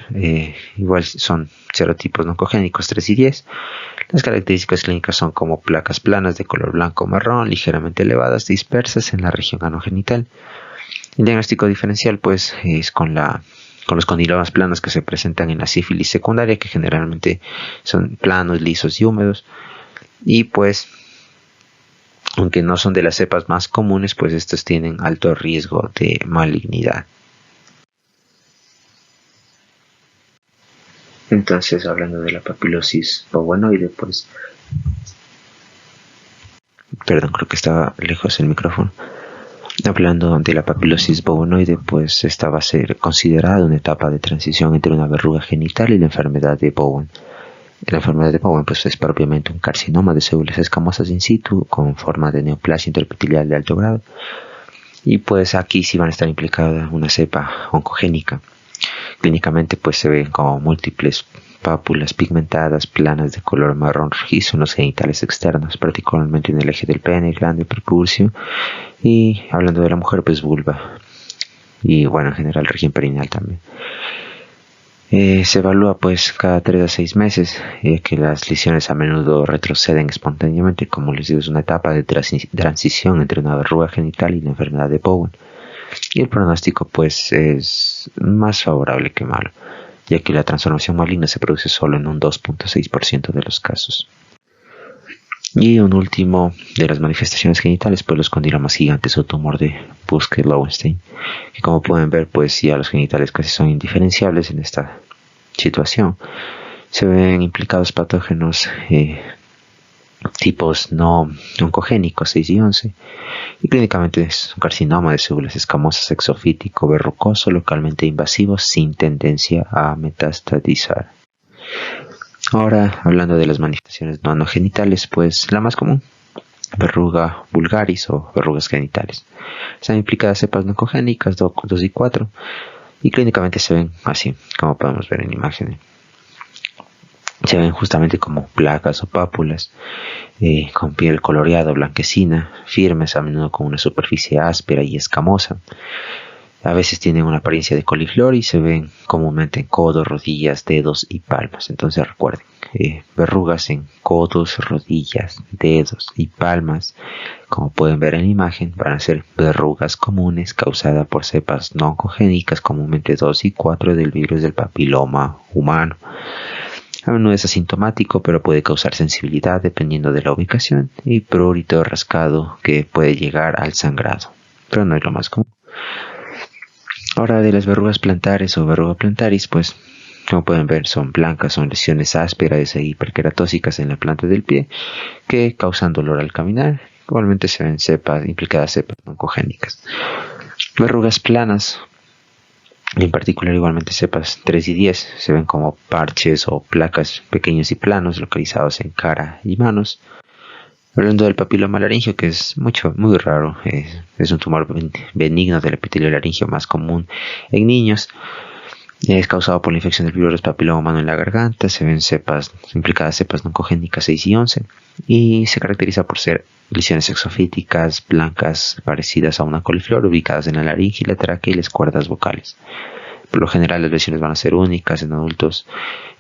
igual son serotipos no oncogénicos 3 y 10. Las características clínicas son como placas planas de color blanco o marrón, ligeramente elevadas, dispersas en la región anogenital. El diagnóstico diferencial pues es con los condilomas planos que se presentan en la sífilis secundaria, que generalmente son planos, lisos y húmedos. Y pues, aunque no son de las cepas más comunes, pues estos tienen alto riesgo de malignidad. Entonces, hablando de la papilosis bovinoide, pues, perdón, creo que estaba lejos el micrófono. Hablando de la papilosis bovinoide, pues esta va a ser considerada una etapa de transición entre una verruga genital y la enfermedad de Bowen. La enfermedad de Bowen pues, es propiamente un carcinoma de células escamosas in situ con forma de neoplasia interepitelial de alto grado. Y pues aquí sí van a estar implicadas una cepa oncogénica. Clínicamente pues se ven como múltiples pápulas pigmentadas, planas de color marrón rojizo en los genitales externos, particularmente en el eje del pene, glande, prepucio. Y hablando de la mujer, pues vulva. Y bueno, en general región perineal también. Se evalúa pues cada 3 a 6 meses, que las lesiones a menudo retroceden espontáneamente. Como les digo, es una etapa de transición entre una verruga genital y la enfermedad de Bowen. Y el pronóstico pues es más favorable que malo, ya que la transformación maligna se produce solo en un 2.6% de los casos. Y un último de las manifestaciones genitales, pues los condilomas gigantes o tumor de Buschke-Lowenstein, que como pueden ver, pues ya los genitales casi son indiferenciables en esta situación. Se ven implicados patógenos tipos no oncogénicos 6 y 11, y clínicamente es un carcinoma de células escamosas exofítico verrucoso localmente invasivo sin tendencia a metastatizar. Ahora, hablando de las manifestaciones no anogenitales, pues la más común, verruga vulgaris o verrugas genitales. Están implicadas cepas no oncogénicas 2 y 4 y clínicamente se ven así, como podemos ver en imágenes. Se ven justamente como placas o pápulas con piel coloreada o blanquecina, firmes, a menudo con una superficie áspera y escamosa. A veces tienen una apariencia de coliflor y se ven comúnmente en codos, rodillas, dedos y palmas. Entonces recuerden, verrugas en codos, rodillas, dedos y palmas, como pueden ver en la imagen, van a ser verrugas comunes causadas por cepas no oncogénicas, comúnmente 2 y 4 del virus del papiloma humano. A menudo es asintomático, pero puede causar sensibilidad dependiendo de la ubicación y prurito rascado que puede llegar al sangrado, pero no es lo más común. Ahora de las verrugas plantares o verruga plantaris, pues como pueden ver son blancas, son lesiones ásperas e hiperqueratóxicas en la planta del pie que causan dolor al caminar. Igualmente se ven implicadas cepas oncogénicas. Verrugas planas, en particular igualmente cepas 3 y 10, se ven como parches o placas pequeños y planos localizados en cara y manos. Hablando del papiloma laringio, que es muy raro, es un tumor benigno del epitelio laringio más común en niños. Es causado por la infección del virus papiloma humano en la garganta. Se ven implicadas cepas oncogénicas 6 y 11 y se caracteriza por ser lesiones exofíticas blancas parecidas a una coliflor ubicadas en la laringe, la tráquea y las cuerdas vocales. Por lo general las lesiones van a ser únicas en adultos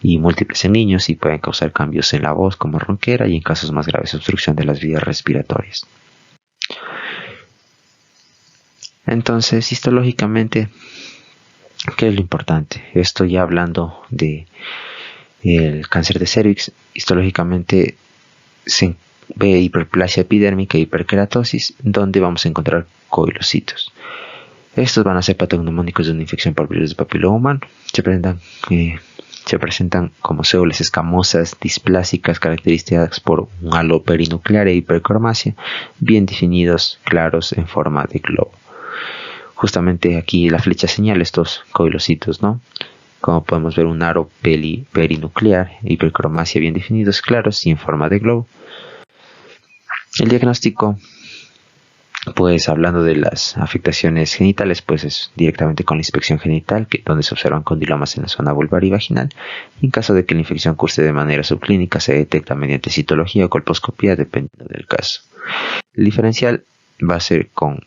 y múltiples en niños y pueden causar cambios en la voz como ronquera y en casos más graves obstrucción de las vías respiratorias. Entonces, histológicamente, ¿qué es lo importante? Estoy ya hablando de el cáncer de cervix. Histológicamente se ve hiperplasia epidérmica e hiperkeratosis, donde vamos a encontrar coilocitos. Estos van a ser patognomónicos de una infección por virus de papiloma humano. Se presentan como células escamosas displásicas caracterizadas por un halo perinuclear e hipercromasia, bien definidos, claros, en forma de globo. Justamente aquí la flecha señala estos coilocitos, ¿no? Como podemos ver, un aro perinuclear, hipercromasia bien definidos, claros y en forma de globo. El diagnóstico, pues hablando de las afectaciones genitales, pues es directamente con la inspección genital, donde se observan condilomas en la zona vulvar y vaginal. Y en caso de que la infección curse de manera subclínica, se detecta mediante citología o colposcopía, dependiendo del caso. El diferencial va a ser con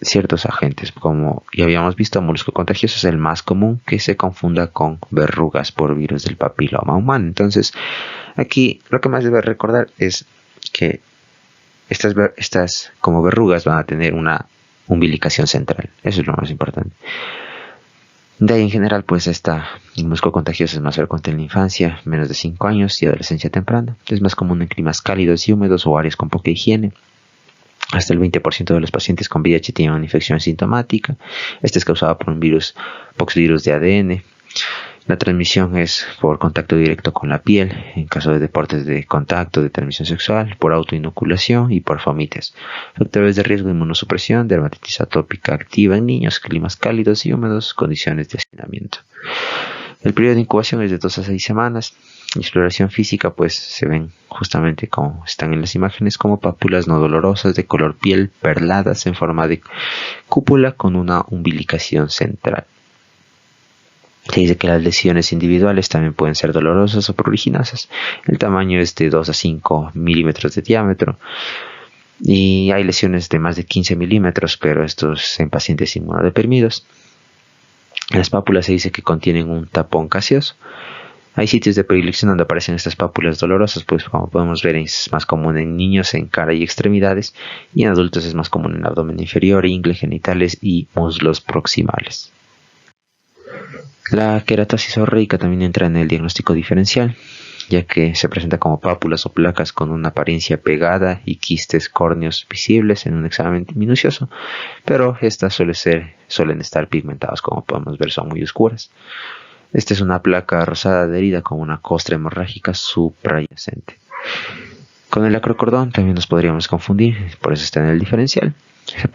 ciertos agentes, como ya habíamos visto, molusco contagioso es el más común que se confunda con verrugas por virus del papiloma humano. Entonces, aquí lo que más debe recordar es que estas como verrugas van a tener una umbilicación central. Eso es lo más importante. De ahí en general, pues el molusco contagioso es más frecuente en la infancia, menos de 5 años y adolescencia temprana. Es más común en climas cálidos y húmedos o áreas con poca higiene. Hasta el 20% de los pacientes con VIH tienen una infección sintomática. Este es causado por un poxvirus de ADN. La transmisión es por contacto directo con la piel, en caso de deportes de contacto de transmisión sexual, por autoinoculación y por fomites. Factores de riesgo: inmunosupresión, dermatitis atópica activa en niños, climas cálidos y húmedos, condiciones de hacinamiento. El periodo de incubación es de 2 a 6 semanas. Exploración física, pues se ven justamente como están en las imágenes, como pápulas no dolorosas de color piel perladas en forma de cúpula con una umbilicación central. Se dice que las lesiones individuales también pueden ser dolorosas o pruriginosas. El tamaño es de 2 a 5 milímetros de diámetro. Y hay lesiones de más de 15 milímetros, pero estos en pacientes inmunodeprimidos. Las pápulas se dice que contienen un tapón gaseoso. Hay sitios de predilección donde aparecen estas pápulas dolorosas, pues como podemos ver es más común en niños en cara y extremidades, y en adultos es más común en abdomen inferior, ingle, genitales y muslos proximales. La queratosis seborreica también entra en el diagnóstico diferencial, ya que se presenta como pápulas o placas con una apariencia pegada y quistes córneos visibles en un examen minucioso, pero estas suelen estar pigmentadas, como podemos ver son muy oscuras. Esta es una placa rosada adherida con una costra hemorrágica suprayacente. Con el acrocordón también nos podríamos confundir, por eso está en el diferencial.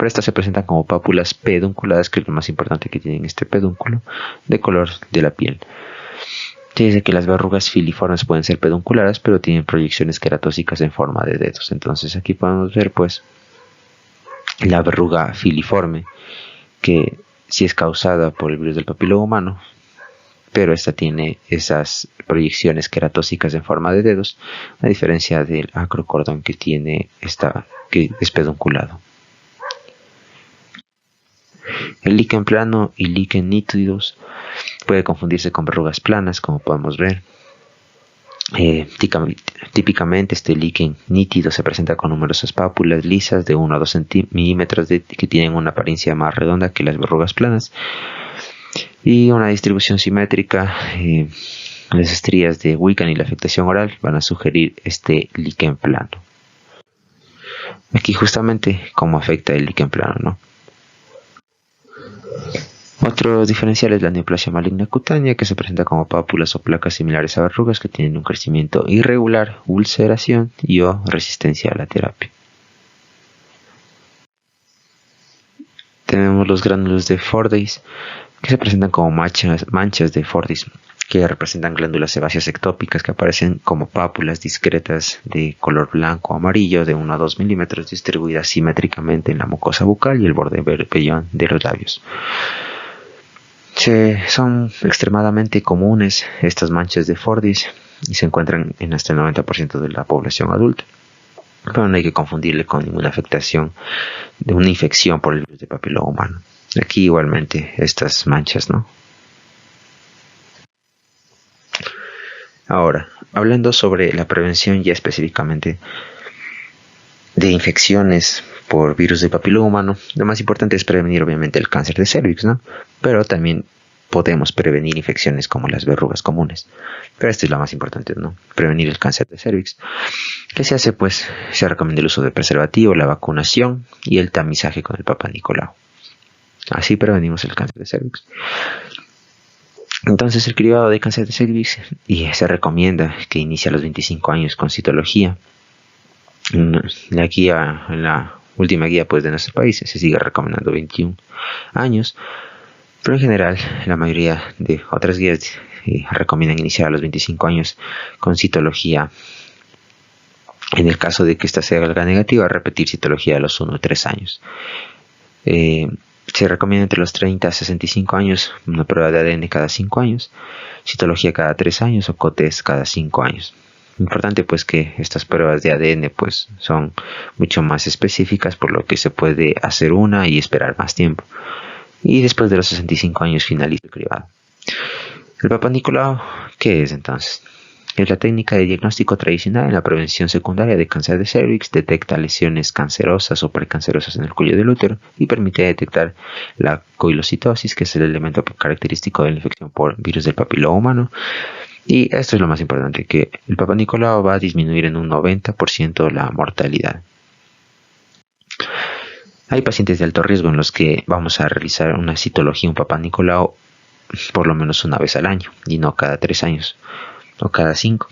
Estas se presentan como pápulas pedunculadas, que es lo más importante que tienen este pedúnculo, de color de la piel. Se dice que las verrugas filiformes pueden ser pedunculadas, pero tienen proyecciones queratósicas en forma de dedos. Entonces aquí podemos ver pues la verruga filiforme, que sí es causada por el virus del papiloma humano, pero esta tiene esas proyecciones queratósicas en forma de dedos, a diferencia del acrocordón que es pedunculado. El líquen plano y líquen nítidos puede confundirse con verrugas planas, como podemos ver. Típicamente este líquen nítido se presenta con numerosas pápulas lisas de 1 a 2 milímetros que tienen una apariencia más redonda que las verrugas planas y una distribución simétrica. Las estrías de Wickham y la afectación oral van a sugerir este líquen plano. Aquí justamente cómo afecta el líquen plano, ¿no? Otro diferencial es la neoplasia maligna cutánea, que se presenta como pápulas o placas similares a verrugas que tienen un crecimiento irregular, ulceración y o resistencia a la terapia. Tenemos los gránulos de Fordyce, que se presentan como manchas de Fordyce, que representan glándulas sebáceas ectópicas que aparecen como pápulas discretas de color blanco o amarillo de 1 a 2 milímetros distribuidas simétricamente en la mucosa bucal y el borde vellón de los labios. Son extremadamente comunes estas manchas de Fordyce y se encuentran en hasta el 90% de la población adulta, pero no hay que confundirle con ninguna afectación de una infección por el virus del papiloma humano. Aquí igualmente estas manchas, ¿no? Ahora, hablando sobre la prevención ya específicamente de infecciones por virus del papiloma humano, lo más importante es prevenir obviamente el cáncer de cervix, ¿no? Pero también podemos prevenir infecciones como las verrugas comunes. Pero esto es lo más importante, ¿no? Prevenir el cáncer de cervix. ¿Qué se hace? Pues se recomienda el uso de preservativo, la vacunación y el tamizaje con el Papa Nicolau. Así prevenimos el cáncer de cervix. Entonces el cribado de cáncer de cervix se recomienda que inicie a los 25 años con citología. La última guía pues de nuestro país se sigue recomendando 21 años, pero en general la mayoría de otras guías recomiendan iniciar a los 25 años con citología. En el caso de que esta sea alga negativa, repetir citología a los 1 o 3 años. Se recomienda entre los 30 a 65 años una prueba de ADN cada 5 años, citología cada 3 años o COTES cada 5 años. Importante pues que estas pruebas de ADN pues son mucho más específicas, por lo que se puede hacer una y esperar más tiempo. Y después de los 65 años finaliza el cribado. El Papa Nicolau, ¿qué es entonces? Es la técnica de diagnóstico tradicional en la prevención secundaria de cáncer de cervix. Detecta lesiones cancerosas o precancerosas en el cuello del útero y permite detectar la coilocitosis, que es el elemento característico de la infección por virus del papiloma humano. Y esto es lo más importante, que el Papa Nicolau va a disminuir en un 90% la mortalidad. Hay pacientes de alto riesgo en los que vamos a realizar una citología, un Papa Nicolau por lo menos una vez al año y no cada 3 años o cada 5.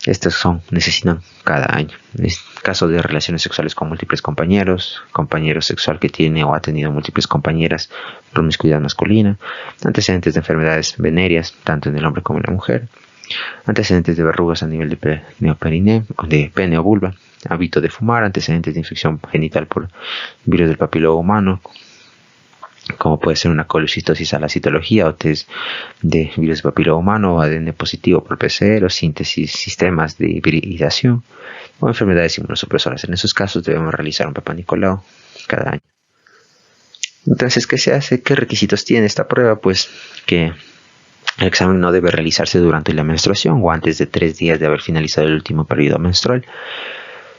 Estas necesitan cada año. En caso de relaciones sexuales con múltiples compañeros, compañero sexual que tiene o ha tenido múltiples compañeras, promiscuidad masculina, antecedentes de enfermedades venéreas, tanto en el hombre como en la mujer, antecedentes de verrugas a nivel de neoperineo, de pene o vulva, hábito de fumar, antecedentes de infección genital por virus del papiloma humano, como puede ser una colecistosis a la citología o test de virus del papiloma humano, o ADN positivo por PCR o síntesis sistemas de hibridación o enfermedades inmunosupresoras. En esos casos debemos realizar un Papá Nicolau cada año. Entonces, ¿qué se hace? ¿Qué requisitos tiene esta prueba? Pues que el examen no debe realizarse durante la menstruación o antes de 3 días de haber finalizado el último periodo menstrual.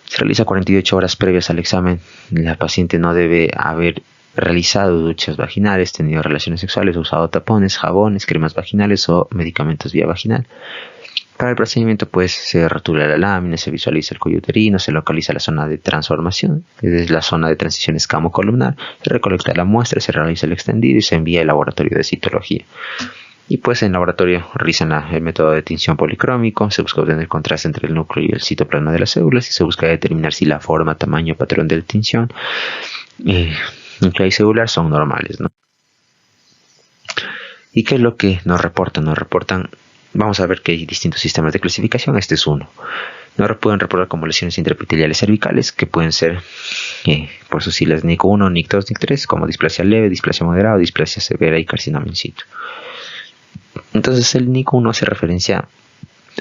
Se realiza 48 horas previas al examen. La paciente no debe haber realizado duchas vaginales, tenido relaciones sexuales, usado tapones, jabones, cremas vaginales o medicamentos vía vaginal. Para el procedimiento pues se rotula la lámina, se visualiza el cuello uterino, se localiza la zona de transformación, es la zona de transición escamo-columnar, se recolecta la muestra, se realiza el extendido y se envía al laboratorio de citología. Y pues en laboratorio realizan el método de tinción policrómico, se busca obtener contraste entre el núcleo y el citoplasma de las células y se busca determinar si la forma, tamaño, patrón de tinción nuclear y celular son normales, ¿no? ¿Y qué es lo que nos reportan? Vamos a ver que hay distintos sistemas de clasificación. Este es uno. Nos pueden reportar como lesiones intraepiteliales cervicales, que pueden ser por sus siglas NIC 1, NIC 2, NIC 3, como displasia leve, displasia moderada, displasia severa y carcinoma in situ. Entonces el NIC 1 hace referencia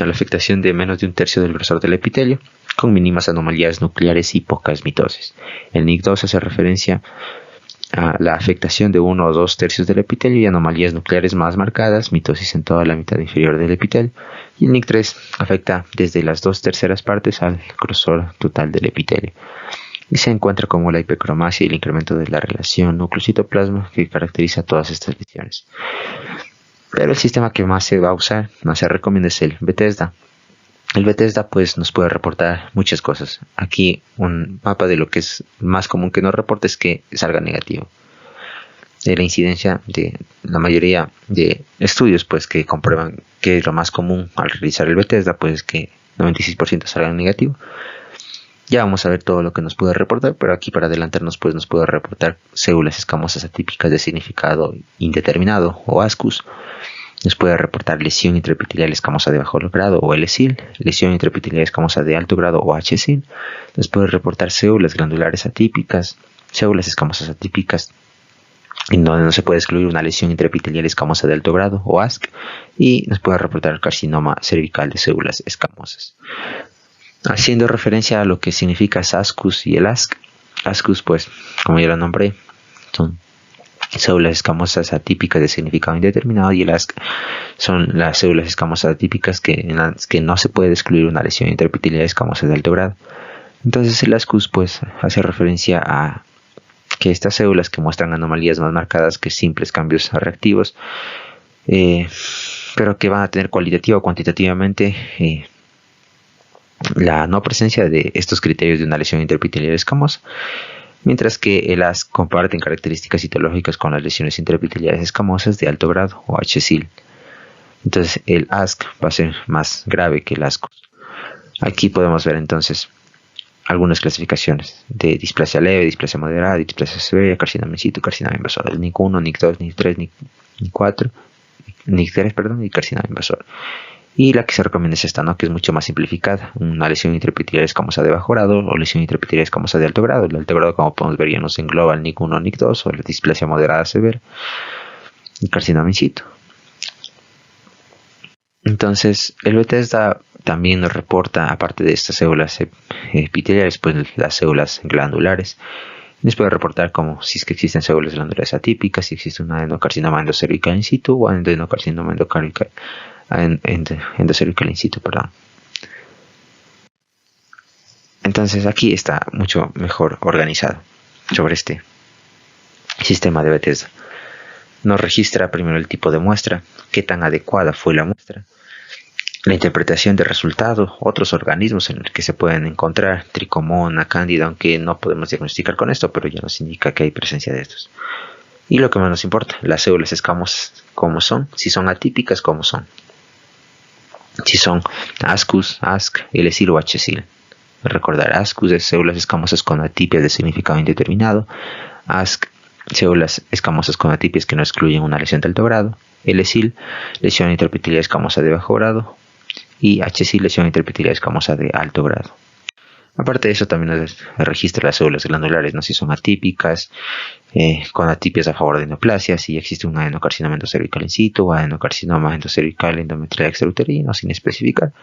a la afectación de menos de un tercio del grosor del epitelio, con mínimas anomalías nucleares y pocas mitosis. El NIC 2 hace referencia a la afectación de 1 o 2 tercios del epitelio y anomalías nucleares más marcadas, mitosis en toda la mitad inferior del epitelio. Y el NIC 3 afecta desde las 2/3 partes al grosor total del epitelio. Y se encuentra como la hipercromasia y el incremento de la relación núcleo-citoplasma que caracteriza todas estas lesiones. Pero el sistema que más se va a usar, más se recomienda, es el Bethesda. El Bethesda pues nos puede reportar muchas cosas. Aquí un mapa de lo que es más común que nos reporte es que salga negativo. De la incidencia de la mayoría de estudios pues que comprueban que es lo más común al realizar el Bethesda, pues que 96% salgan negativo. Ya vamos a ver todo lo que nos puede reportar, pero aquí para adelantarnos pues nos puede reportar células escamosas atípicas de significado indeterminado o ASCUS. Nos puede reportar lesión intraepitelial escamosa de bajo grado o LSIL, lesión intraepitelial escamosa de alto grado o HSIL. Nos puede reportar células glandulares atípicas, células escamosas atípicas, en donde no se puede excluir una lesión intraepitelial escamosa de alto grado o ASC, y nos puede reportar carcinoma cervical de células escamosas. Haciendo referencia a lo que significa ASCUS y el ASC. ASCUS, pues, como ya lo nombré, son células escamosas atípicas de significado indeterminado, y el ASC son las células escamosas atípicas en las que no se puede excluir una lesión intraepitelial escamosa de alto grado. Entonces el ASCUS pues hace referencia a que estas células que muestran anomalías más marcadas que simples cambios reactivos, pero que van a tener cualitativa o cuantitativamente la no presencia de estos criterios de una lesión intraepitelial escamosa, mientras que el ASC comparten características citológicas con las lesiones intraepiteliales escamosas de alto grado o HSIL. Entonces el ASC va a ser más grave que el ASCUS. Aquí podemos ver entonces algunas clasificaciones de displasia leve, displasia moderada, displasia severa, carcinoma in situ, carcinoma invasor, el NIC 1, NIC 2, NIC 3, NIC 4, NIC 3, y carcinoma invasor. Y la que se recomienda es esta, ¿no? Que es mucho más simplificada. Una lesión intraepitelial escamosa de bajo grado o lesión intraepitelial escamosa de alto grado. El alto grado, como podemos ver, ya nos engloba el NIC 1, NIC 2 o la displasia moderada severa y carcinoma in situ. Entonces, el Bethesda también nos reporta, aparte de estas células epiteliales, pues las células glandulares. Nos puede reportar como si es que existen células glandulares atípicas, si existe un adenocarcinoma endocervical in situ o adenocarcinoma endocervical in situ, perdón. Entonces aquí está mucho mejor organizado sobre este sistema de Bethesda. Nos registra primero el tipo de muestra, qué tan adecuada fue la muestra, la interpretación de resultado, otros organismos en los que se pueden encontrar, tricomona, cándida, aunque no podemos diagnosticar con esto, pero ya nos indica que hay presencia de estos. Y lo que más nos importa, las células escamosas, ¿cómo son? Si son atípicas, ¿cómo son? Si son ASCUS, ASC, LSIL o HSIL. Recordar, ASCUS es células escamosas con atipias de significado indeterminado. ASC, células escamosas con atipias que no excluyen una lesión de alto grado. LSIL, lesión intraepitelial escamosa de bajo grado. Y HSIL, lesión intraepitelial escamosa de alto grado. Aparte de eso, también nos registra las células glandulares, ¿no? Si son atípicas, con atipias a favor de neoplasia, si existe un adenocarcinoma endocervical in situ o adenocarcinoma endocervical endometrial extrauterino, sin especificar.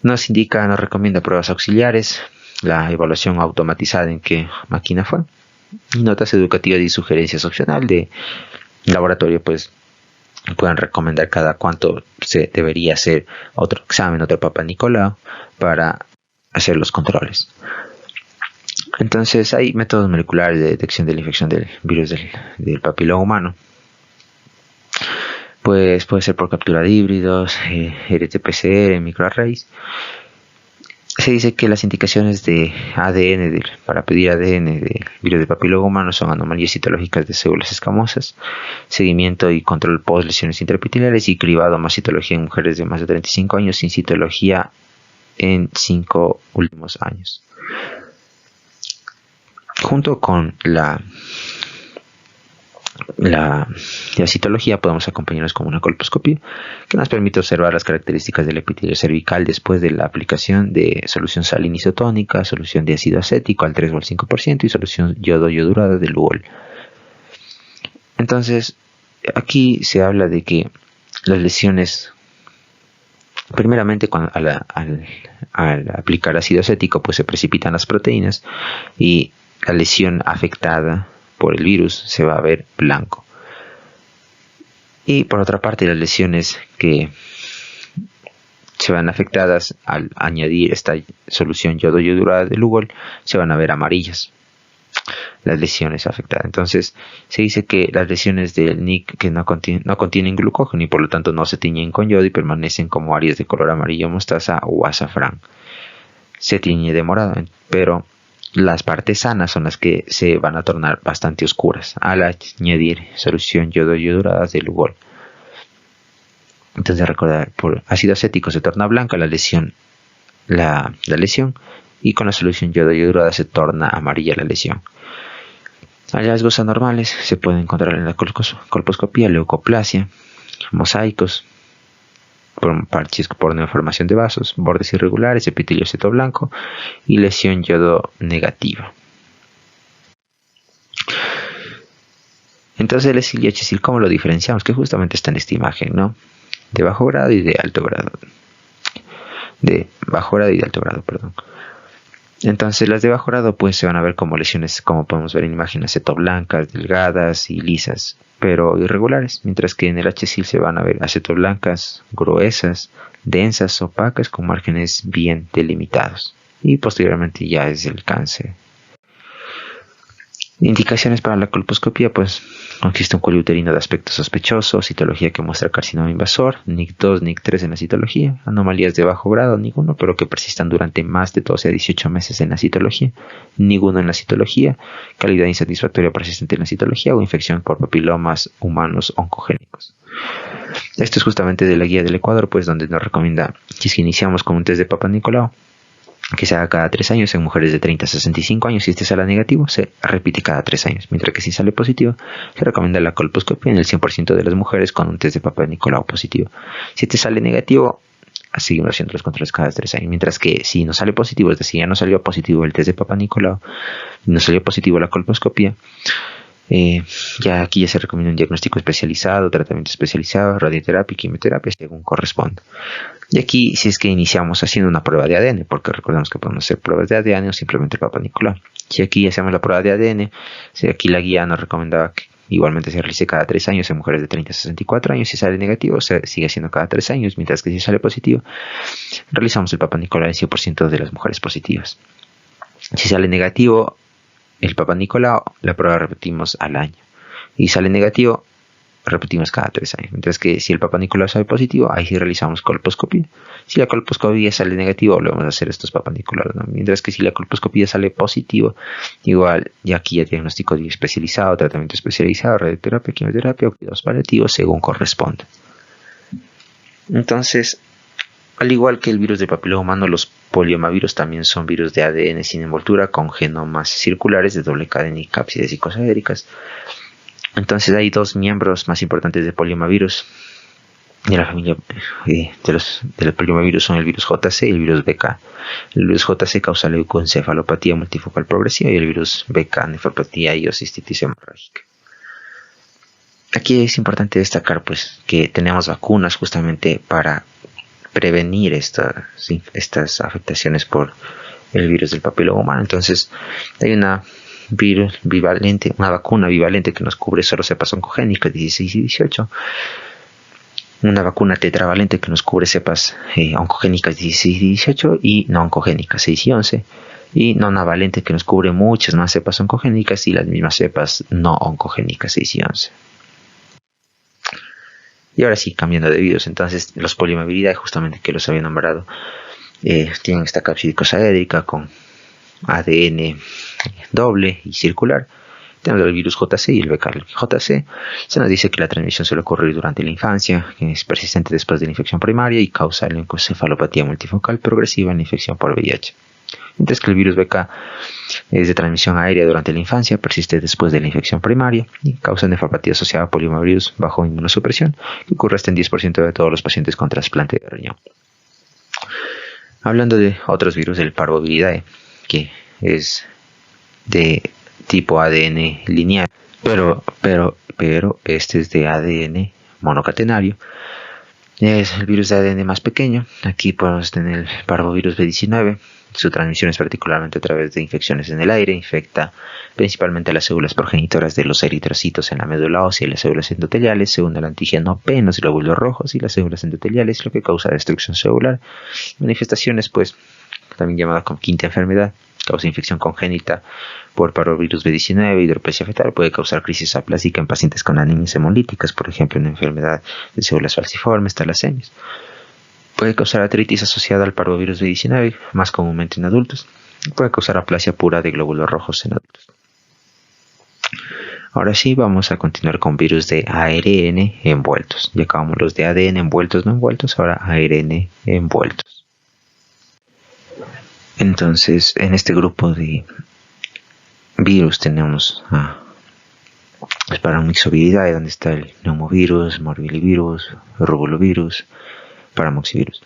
Nos recomienda pruebas auxiliares, la evaluación automatizada en qué máquina fue, notas educativas y sugerencias opcional de laboratorio, pues pueden recomendar cada cuánto se debería hacer otro examen, otro Papa Nicolau, para hacer los controles. Entonces hay métodos moleculares de detección de la infección del virus del papiloma humano. Pues puede ser por captura de híbridos, RT-PCR, microarrays. Se dice que las indicaciones de ADN para pedir ADN del virus del papiloma humano son anomalías citológicas de células escamosas, seguimiento y control post lesiones intraepiteliales y cribado más citología en mujeres de más de 35 años sin citología en 5 últimos años. Junto con la citología podemos acompañarnos con una colposcopía que nos permite observar las características del epitelio cervical después de la aplicación de solución salina isotónica, solución de ácido acético al 3 o al 5% y solución yodo-yodurada de Lugol. Entonces, aquí se habla de que las lesiones, primeramente al aplicar ácido acético, pues se precipitan las proteínas y la lesión afectada por el virus se va a ver blanco. Y por otra parte, las lesiones que se van afectadas al añadir esta solución yodo-yodurada de Lugol se van a ver amarillas, las lesiones afectadas. Entonces se dice que las lesiones del NIC que no contienen glucógeno y por lo tanto no se tiñen con yodo y permanecen como áreas de color amarillo mostaza o azafrán, se tiñe de morado, pero las partes sanas son las que se van a tornar bastante oscuras al añadir solución yodo-yodurada de Lugol. Entonces recordar, por ácido acético se torna blanca la lesión, y con la solución yodo-yodurada se torna amarilla la lesión. Hallazgos anormales se pueden encontrar en la colposcopía: leucoplasia, mosaicos, parches por neoformación de vasos, bordes irregulares, epitelio seto blanco y lesión yodo negativa. Entonces el LSIL y HSIL, ¿cómo lo diferenciamos? Que justamente está en esta imagen, ¿no? De bajo grado y de alto grado. De bajo grado y de alto grado, perdón. Entonces las de bajo grado pues se van a ver como lesiones, como podemos ver en imágenes, acetoblancas, delgadas y lisas, pero irregulares, mientras que en el HSIL se van a ver acetoblancas, gruesas, densas, opacas, con márgenes bien delimitados. Y posteriormente ya es el cáncer. Indicaciones para la colposcopía, pues existe un cuello uterino de aspecto sospechoso, citología que muestra carcinoma invasor, NIC2, NIC3 en la citología, anomalías de bajo grado, ninguno, pero que persistan durante más de 12 a 18 meses en la citología, ninguno en la citología, calidad insatisfactoria persistente en la citología o infección por papilomas humanos oncogénicos. Esto es justamente de la guía del Ecuador, pues donde nos recomienda que si iniciamos con un test de Papa Nicolau, que se haga cada 3 años en mujeres de 30 a 65 años. Si este sale negativo, se repite cada 3 años. Mientras que si sale positivo, se recomienda la colposcopia en el 100% de las mujeres con un test de Papa Nicolau positivo. Si este sale negativo, seguimos haciendo los controles cada 3 años. Mientras que si no sale positivo, es decir, ya no salió positivo el test de Papa Nicolau, no salió positivo la colposcopia, ya aquí ya se recomienda un diagnóstico especializado, tratamiento especializado, radioterapia y quimioterapia según corresponda. Y aquí si es que iniciamos haciendo una prueba de ADN, porque recordemos que podemos hacer pruebas de ADN o simplemente el Papa Nicolau. Si aquí hacemos la prueba de ADN, si aquí la guía nos recomendaba que igualmente se realice cada 3 años en mujeres de 30 a 64 años. Si sale negativo, se sigue haciendo cada 3 años, mientras que si sale positivo, realizamos el Papa Nicolau en 100% de las mujeres positivas. Si sale negativo el Papa Nicolau, la prueba repetimos al año. Y sale negativo, repetimos cada 3 años. Mientras que si el Papa Nicolau sale positivo, ahí sí realizamos colposcopía. Si la colposcopía sale negativo, volvemos a hacer estos Papa Nicolau, ¿no? Mientras que si la colposcopía sale positivo, igual, y aquí ya diagnóstico especializado, tratamiento especializado, radioterapia, quimioterapia, cuidados paliativos, según corresponda. Entonces, al igual que el virus del papiloma humano, los poliomavirus también son virus de ADN sin envoltura con genomas circulares de doble cadena y cápsides icosaédricas. Entonces hay 2 miembros más importantes del poliomavirus de la familia del poliomavirus son el virus JC y el virus BK. El virus JC causa leucoencefalopatía multifocal progresiva y el virus BK nefropatía y cistitis hemorrágica. Aquí es importante destacar pues que tenemos vacunas justamente para prevenir estas afectaciones por el virus del papiloma humano. Entonces hay una vacuna bivalente que nos cubre solo cepas oncogénicas 16 y 18, una vacuna tetravalente que nos cubre cepas oncogénicas 16 y 18 y no oncogénicas 6 y 11, y nonavalente que nos cubre muchas más cepas oncogénicas y las mismas cepas no oncogénicas 6 y 11. Y ahora sí, cambiando de virus, entonces los poliomaviridae, justamente que los había nombrado, tienen esta cápside icosaédrica con ADN doble y circular. Tenemos el virus JC y el BK. JC se nos dice que la transmisión suele ocurrir durante la infancia, que es persistente después de la infección primaria y causa leucoencefalopatía multifocal progresiva en la infección por VIH. Mientras que el virus BK es de transmisión aérea durante la infancia, persiste después de la infección primaria y causa nefropatía asociada a poliomavirus bajo inmunosupresión, que ocurre hasta en 10% de todos los pacientes con trasplante de riñón. Hablando de otros virus del Parvoviridae, que es de tipo ADN lineal, pero este es de ADN monocatenario. Es el virus de ADN más pequeño. Aquí podemos tener el parvovirus B19. Su transmisión es particularmente a través de infecciones en el aire. Infecta principalmente a las células progenitoras de los eritrocitos en la médula ósea y las células endoteliales, según el antígeno P en los glóbulos rojos y las células endoteliales, lo que causa destrucción celular. Manifestaciones, pues, también llamada como quinta enfermedad, causa infección congénita por parvovirus B19, hidropesia fetal, puede causar crisis aplásica en pacientes con anemias hemolíticas, por ejemplo, en enfermedad de células falciformes, talasemias. Puede causar artritis asociada al parvovirus B19, más comúnmente en adultos. Puede causar aplasia pura de glóbulos rojos en adultos. Ahora sí, vamos a continuar con virus de ARN envueltos. Ya acabamos los de ADN envueltos, no envueltos, ahora ARN envueltos. Entonces, en este grupo de virus tenemos el Paramyxoviridae, donde está el neumovirus, morbillivirus, rubulovirus, paramoxivirus.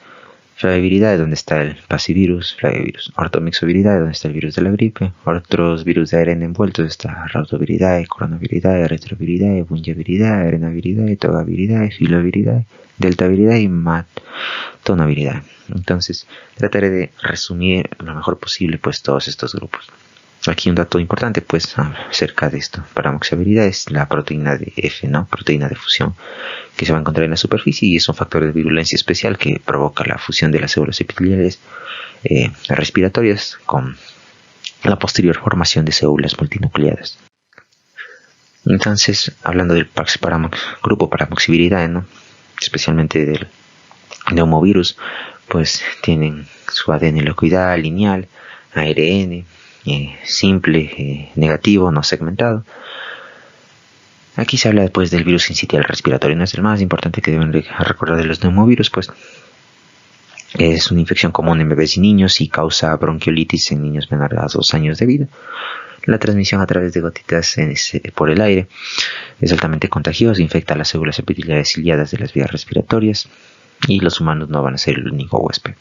Flaviviridae, donde está el pasivirus, flavivirus. Orthomyxoviridae, donde está el virus de la gripe. Otros virus de ARN envueltos está Routaviridae, Coronaviridae, Retroviridae, Bungiaviridae, Arenaviridae, Togaviridae, Filoviridae, Deltaviridae y Matonaviridae. Entonces, trataré de resumir lo mejor posible pues todos estos grupos. Aquí un dato importante pues acerca de esto. Paramoxivirida es la proteína de F, ¿no? Proteína de fusión que se va a encontrar en la superficie y es un factor de virulencia especial que provoca la fusión de las células epiteliales respiratorias con la posterior formación de células multinucleadas. Entonces, hablando del grupo Paramoxiviridae, ¿no? Especialmente del neumovirus, pues tienen su ADN helicoidal, lineal, ARN, simple, negativo, no segmentado. Aquí se habla después del virus sincitial respiratorio, no es el más importante que deben recordar de los neumovirus, pues es una infección común en bebés y niños y causa bronquiolitis en niños menores a 2 años de vida. La transmisión a través de gotitas por el aire es altamente contagiosa, infecta las células epiteliales ciliadas de las vías respiratorias y los humanos no van a ser el único huésped.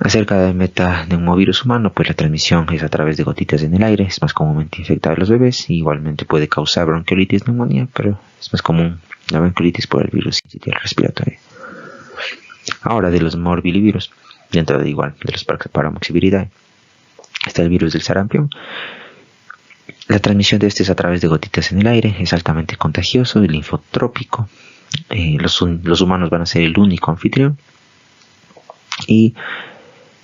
Acerca del metaneumovirus humano, pues la transmisión es a través de gotitas en el aire, es más comúnmente infectada a los bebés y igualmente puede causar bronquiolitis, neumonía, pero es más común la bronquiolitis por el virus sincitial respiratorio. Ahora de los morbillivirus, dentro de los Paramoxiviridae, está el virus del sarampión. La transmisión de este es a través de gotitas en el aire, es altamente contagioso, linfotrópico. Los humanos van a ser el único anfitrión y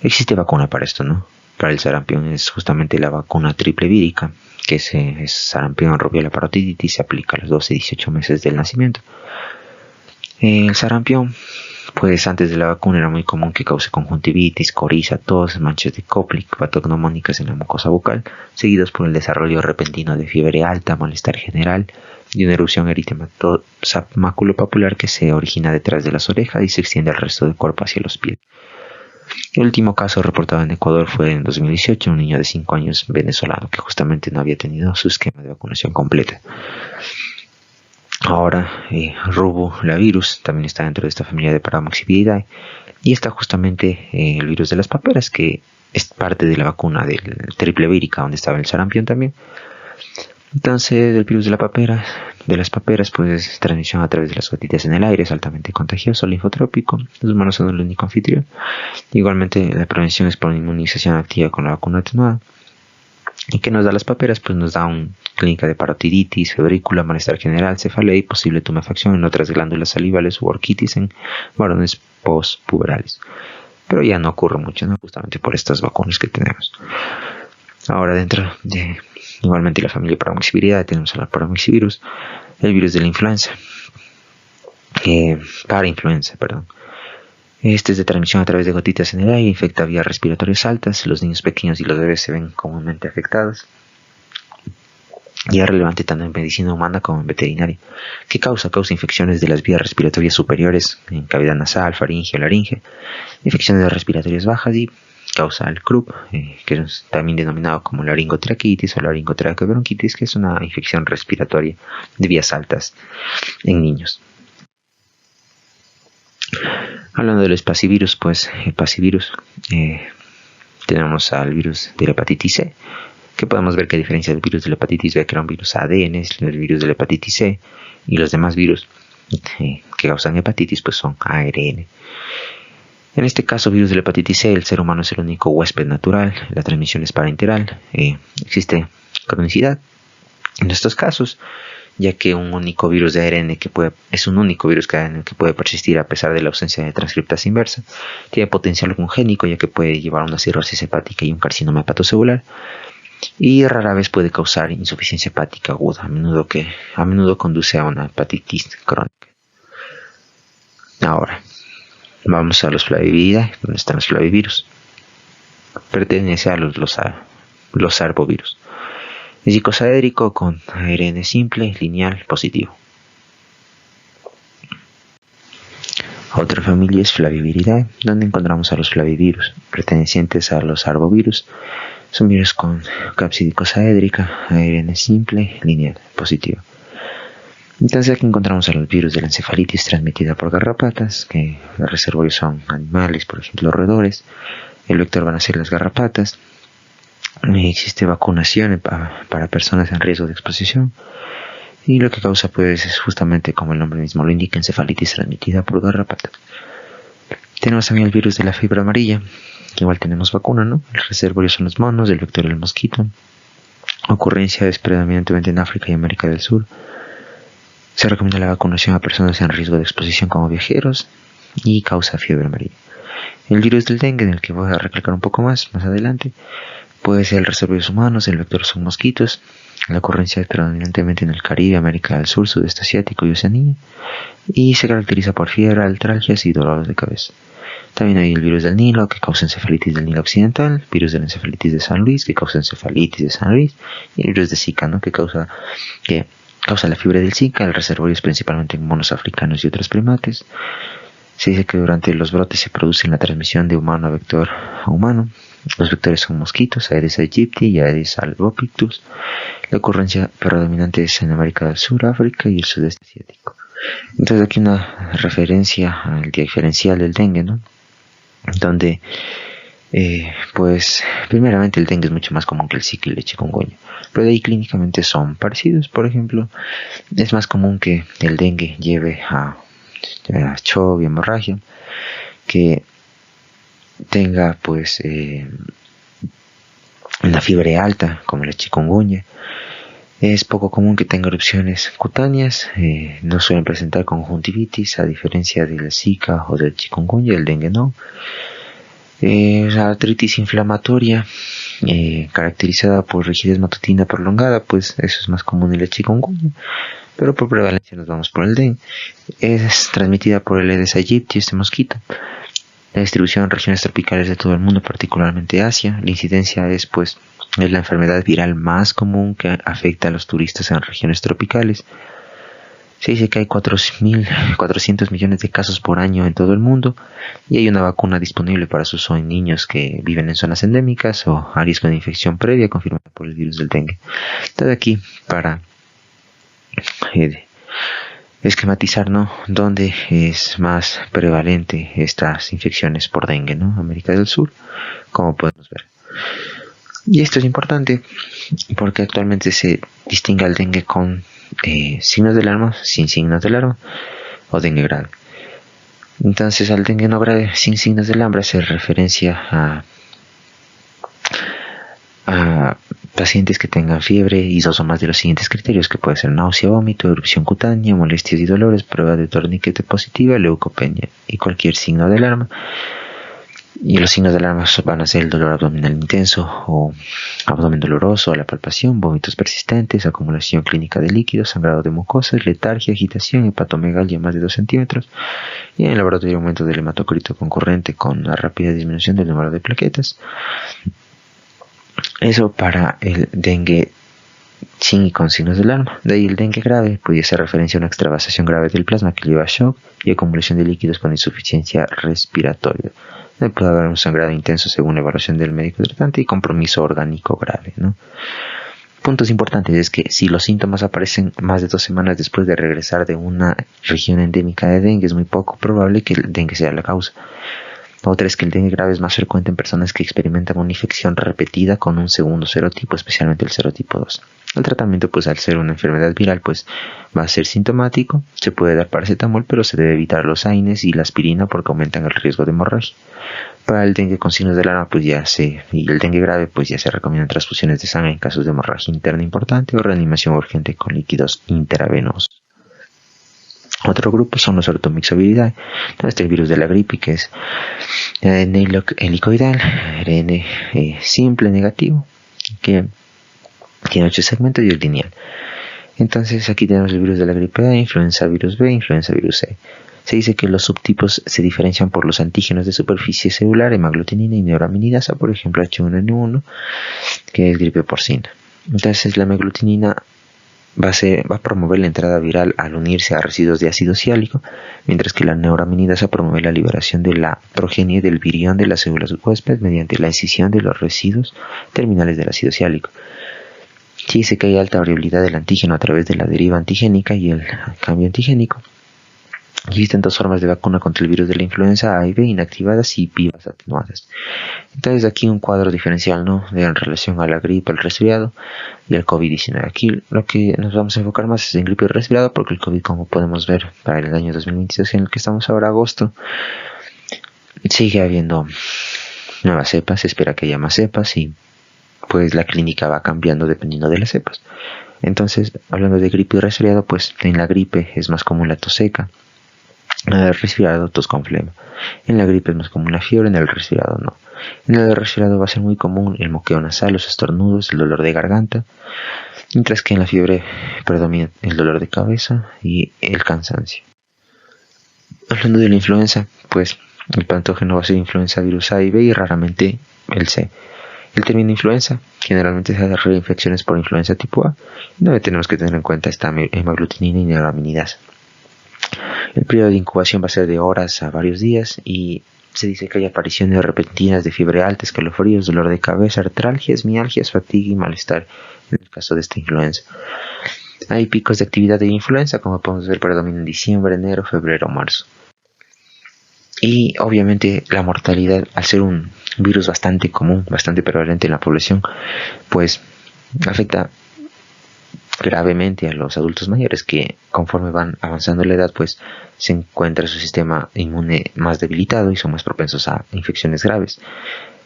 existe vacuna para esto, ¿no? para el sarampión es justamente la vacuna triple vírica, que es sarampión, rubiola, parotiditis, se aplica a los 12 y 18 meses del nacimiento. El sarampión, pues antes de la vacuna era muy común que cause conjuntivitis, coriza, tos, manchas de Koplik, patognomónicas en la mucosa bucal, seguidos por el desarrollo repentino de fiebre alta, malestar general y una erupción eritematosa maculopapular que se origina detrás de las orejas y se extiende al resto del cuerpo hacia los pies. El último caso reportado en Ecuador fue en 2018, un niño de 5 años venezolano que justamente no había tenido su esquema de vacunación completa. Ahora, rubulavirus también está dentro de esta familia de Paramoxiviridae y está justamente el virus de las paperas, que es parte de la vacuna del triple vírica, donde estaba el sarampión también. Entonces, el virus de las paperas, pues es transmisión a través de las gotitas en el aire, es altamente contagioso, linfotrópico, los humanos son el único anfitrión. Igualmente, la prevención es por inmunización activa con la vacuna atenuada. ¿Y qué nos da las paperas? Pues nos da una clínica de parotiditis, febrícula, malestar general, cefalea y posible tumefacción en otras glándulas salivales u orquitis en varones postpuberales. Pero ya no ocurre mucho, ¿no? Justamente por estas vacunas que tenemos. Ahora, dentro de igualmente la familia Paramoxiviridae tenemos al Paramoxivirus, el virus de la influenza, parainfluenza, perdón. Este es de transmisión a través de gotitas en el aire, infecta vías respiratorias altas, los niños pequeños y los bebés se ven comúnmente afectados. Y es relevante tanto en medicina humana como en veterinaria. ¿Qué causa? Causa infecciones de las vías respiratorias superiores, en cavidad nasal, faringe o laringe, infecciones respiratorias bajas y causa el croup, que es también denominado como laringotraquitis o laringotraqueobronquitis, que es una infección respiratoria de vías altas en niños. Hablando del espacivirus, pues el pasivirus, tenemos al virus de la hepatitis C, que podemos ver que a diferencia del virus de la hepatitis B, que era un virus ADN, el virus de la hepatitis C y los demás virus que causan hepatitis, pues son ARN. En este caso, virus de la hepatitis C, el ser humano es el único huésped natural, la transmisión es parenteral, existe cronicidad en estos casos, ya que un único virus de ARN es un único virus que puede persistir a pesar de la ausencia de transcriptasa inversa. Tiene potencial congénico, ya que puede llevar a una cirrosis hepática y un carcinoma hepatocelular, y rara vez puede causar insuficiencia hepática aguda, a menudo conduce a una hepatitis crónica. Ahora, vamos a los Flaviviridae, donde están los flavivirus. Pertenece a los arbovirus. Es icosaédrico con ARN simple, lineal, positivo. Otra familia es Flaviviridae, donde encontramos a los flavivirus, pertenecientes a los arbovirus. Son virus con cápside icosaédrica, ARN simple, lineal, positivo. Entonces aquí encontramos a los virus de la encefalitis transmitida por garrapatas, que los reservorios son animales, por ejemplo roedores. El vector van a ser las garrapatas. Existe vacunación para personas en riesgo de exposición. Y lo que causa pues es justamente, como el nombre mismo lo indica, encefalitis transmitida por garrapatas. Tenemos también el virus de la fiebre amarilla, que igual tenemos vacuna, ¿no? El reservorio son los monos, el vector el mosquito. Ocurrencia es predominantemente en África y América del Sur. Se recomienda la vacunación a personas en riesgo de exposición como viajeros y causa fiebre amarilla. El virus del dengue, en el que voy a recalcar un poco más adelante, puede ser el reservorio humanos, el vector son mosquitos. La ocurrencia es predominantemente en el Caribe, América del Sur, Sudeste Asiático y Oceanía, y se caracteriza por fiebre, artralgias y dolores de cabeza. También hay el virus del Nilo, que causa encefalitis del Nilo Occidental, virus de la encefalitis de San Luis, que causa encefalitis de San Luis, y el virus de Zika, ¿no? que causa la fiebre del Zika. El reservorio es principalmente en monos africanos y otros primates. Se dice que durante los brotes se produce la transmisión de humano a vector a humano. Los vectores son mosquitos, Aedes aegypti y Aedes albopictus. La ocurrencia predominante es en América del Sur, África y el Sudeste Asiático. Entonces aquí una referencia al diferencial del dengue, ¿no? Donde, pues, primeramente el dengue es mucho más común que el Zika y el chikungunya. Pero de ahí clínicamente son parecidos. Por ejemplo, es más común que el dengue lleve a CHOV y hemorragia, que tenga pues una fiebre alta como la chikungunya. Es poco común que tenga erupciones cutáneas, no suelen presentar conjuntivitis a diferencia de la Zika o del chikungunya, el dengue no. La artritis inflamatoria caracterizada por rigidez matutina prolongada, pues eso es más común en la chikungunya, pero por prevalencia nos vamos por el dengue. Es transmitida por el Aedes aegypti, este mosquito. La distribución en regiones tropicales de todo el mundo, particularmente Asia. La incidencia es la enfermedad viral más común que afecta a los turistas en regiones tropicales. Se dice que hay 4.400 millones de casos por año en todo el mundo y hay una vacuna disponible para su uso en niños que viven en zonas endémicas o áreas con infección previa confirmada por el virus del dengue. Todo aquí para esquematizar, ¿no?, dónde es más prevalente estas infecciones por dengue, ¿no? América del Sur, como podemos ver. Y esto es importante porque actualmente se distingue al dengue con signos de alarma, sin signos de alarma o dengue grave. Entonces, al dengue no grave sin signos de alarma se referencia a pacientes que tengan fiebre y 2 o más de los siguientes criterios, que puede ser náusea, vómito, erupción cutánea, molestias y dolores, prueba de torniquete positiva, leucopenia y cualquier signo de alarma. Y los signos de alarma van a ser el dolor abdominal intenso o abdomen doloroso a la palpación, vómitos persistentes, acumulación clínica de líquidos, sangrado de mucosas, letargia, agitación, hepatomegalia más de 2 centímetros y en el laboratorio aumento del hematocrito concurrente con una rápida disminución del número de plaquetas. Eso para el dengue sin y con signos de alarma. De ahí el dengue grave puede ser referencia a una extravasación grave del plasma que lleva a shock y acumulación de líquidos con insuficiencia respiratoria. Puede haber un sangrado intenso según la evaluación del médico tratante y compromiso orgánico grave, ¿no? Puntos importantes es que si los síntomas aparecen más de 2 semanas después de regresar de una región endémica de dengue, es muy poco probable que el dengue sea la causa. Otra es que el dengue grave es más frecuente en personas que experimentan una infección repetida con un segundo serotipo, especialmente el serotipo 2. El tratamiento, al ser una enfermedad viral, va a ser sintomático. Se puede dar paracetamol, pero se debe evitar los AINES y la aspirina porque aumentan el riesgo de hemorragia. Para el dengue con signos de alarma, y el dengue grave, ya se recomiendan transfusiones de sangre en casos de hemorragia interna importante o reanimación urgente con líquidos intravenosos. Otro grupo son los ortomyxoviridae. Este es el virus de la gripe, que es ARN helicoidal, ARN simple negativo, que tiene 8 segmentos y es lineal. Entonces aquí tenemos el virus de la gripe A, influenza virus B, influenza virus C. Se dice que los subtipos se diferencian por los antígenos de superficie celular, hemaglutinina y neuraminidasa, por ejemplo H1N1, que es gripe porcina. Entonces la hemaglutinina va a promover la entrada viral al unirse a residuos de ácido siálico, mientras que la neuraminidasa promueve la liberación de la progenie del virión de las células huésped mediante la escisión de los residuos terminales del ácido siálico. Se dice que hay alta variabilidad del antígeno a través de la deriva antigénica y el cambio antigénico. Existen 2 formas de vacuna contra el virus de la influenza A y B, inactivadas y vivas atenuadas. Entonces aquí un cuadro diferencial, ¿no?, en relación a la gripe, el resfriado y el COVID-19. Aquí lo que nos vamos a enfocar más es en gripe y resfriado, porque el COVID, como podemos ver, para el año 2022 en el que estamos ahora, agosto, sigue habiendo nuevas cepas. Se espera que haya más cepas y la clínica va cambiando dependiendo de las cepas. Entonces, hablando de gripe y resfriado, en la gripe es más común la tos seca, en el resfriado tos con flema. En la gripe es más común la fiebre, en el resfriado no. En el resfriado va a ser muy común el moqueo nasal, los estornudos, el dolor de garganta, mientras que en la fiebre predomina el dolor de cabeza y el cansancio. Hablando de la influenza, el patógeno va a ser influenza virus A y B y raramente el C. El término influenza generalmente se da reinfecciones por influenza tipo A, donde tenemos que tener en cuenta esta hemaglutinina y neuraminidasa. El periodo de incubación va a ser de horas a varios días y se dice que hay apariciones repentinas de fiebre alta, escalofríos, dolor de cabeza, artralgias, mialgias, fatiga y malestar en el caso de esta influenza. Hay picos de actividad de influenza, como podemos ver, predominan en diciembre, enero, febrero, marzo. Y obviamente la mortalidad, al ser un virus bastante común, bastante prevalente en la población, afecta gravemente a los adultos mayores, que conforme van avanzando la edad se encuentra su sistema inmune más debilitado y son más propensos a infecciones graves.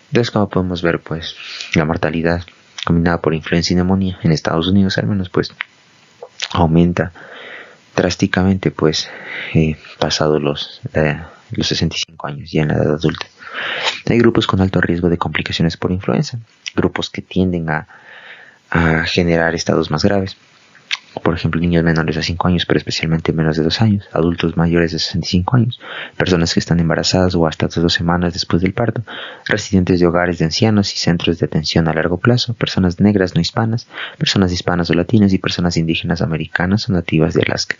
Entonces, como podemos ver, la mortalidad combinada por influenza y neumonía en Estados Unidos al menos aumenta drásticamente pasado los 65 años ya en la edad adulta. Hay grupos con alto riesgo de complicaciones por influenza, grupos que tienden a generar estados más graves. Por ejemplo, niños menores de 5 años, pero especialmente menos de 2 años, adultos mayores de 65 años, personas que están embarazadas o hasta 2 semanas después del parto, residentes de hogares de ancianos y centros de atención a largo plazo, personas negras no hispanas, personas hispanas o latinas y personas indígenas americanas o nativas de Alaska.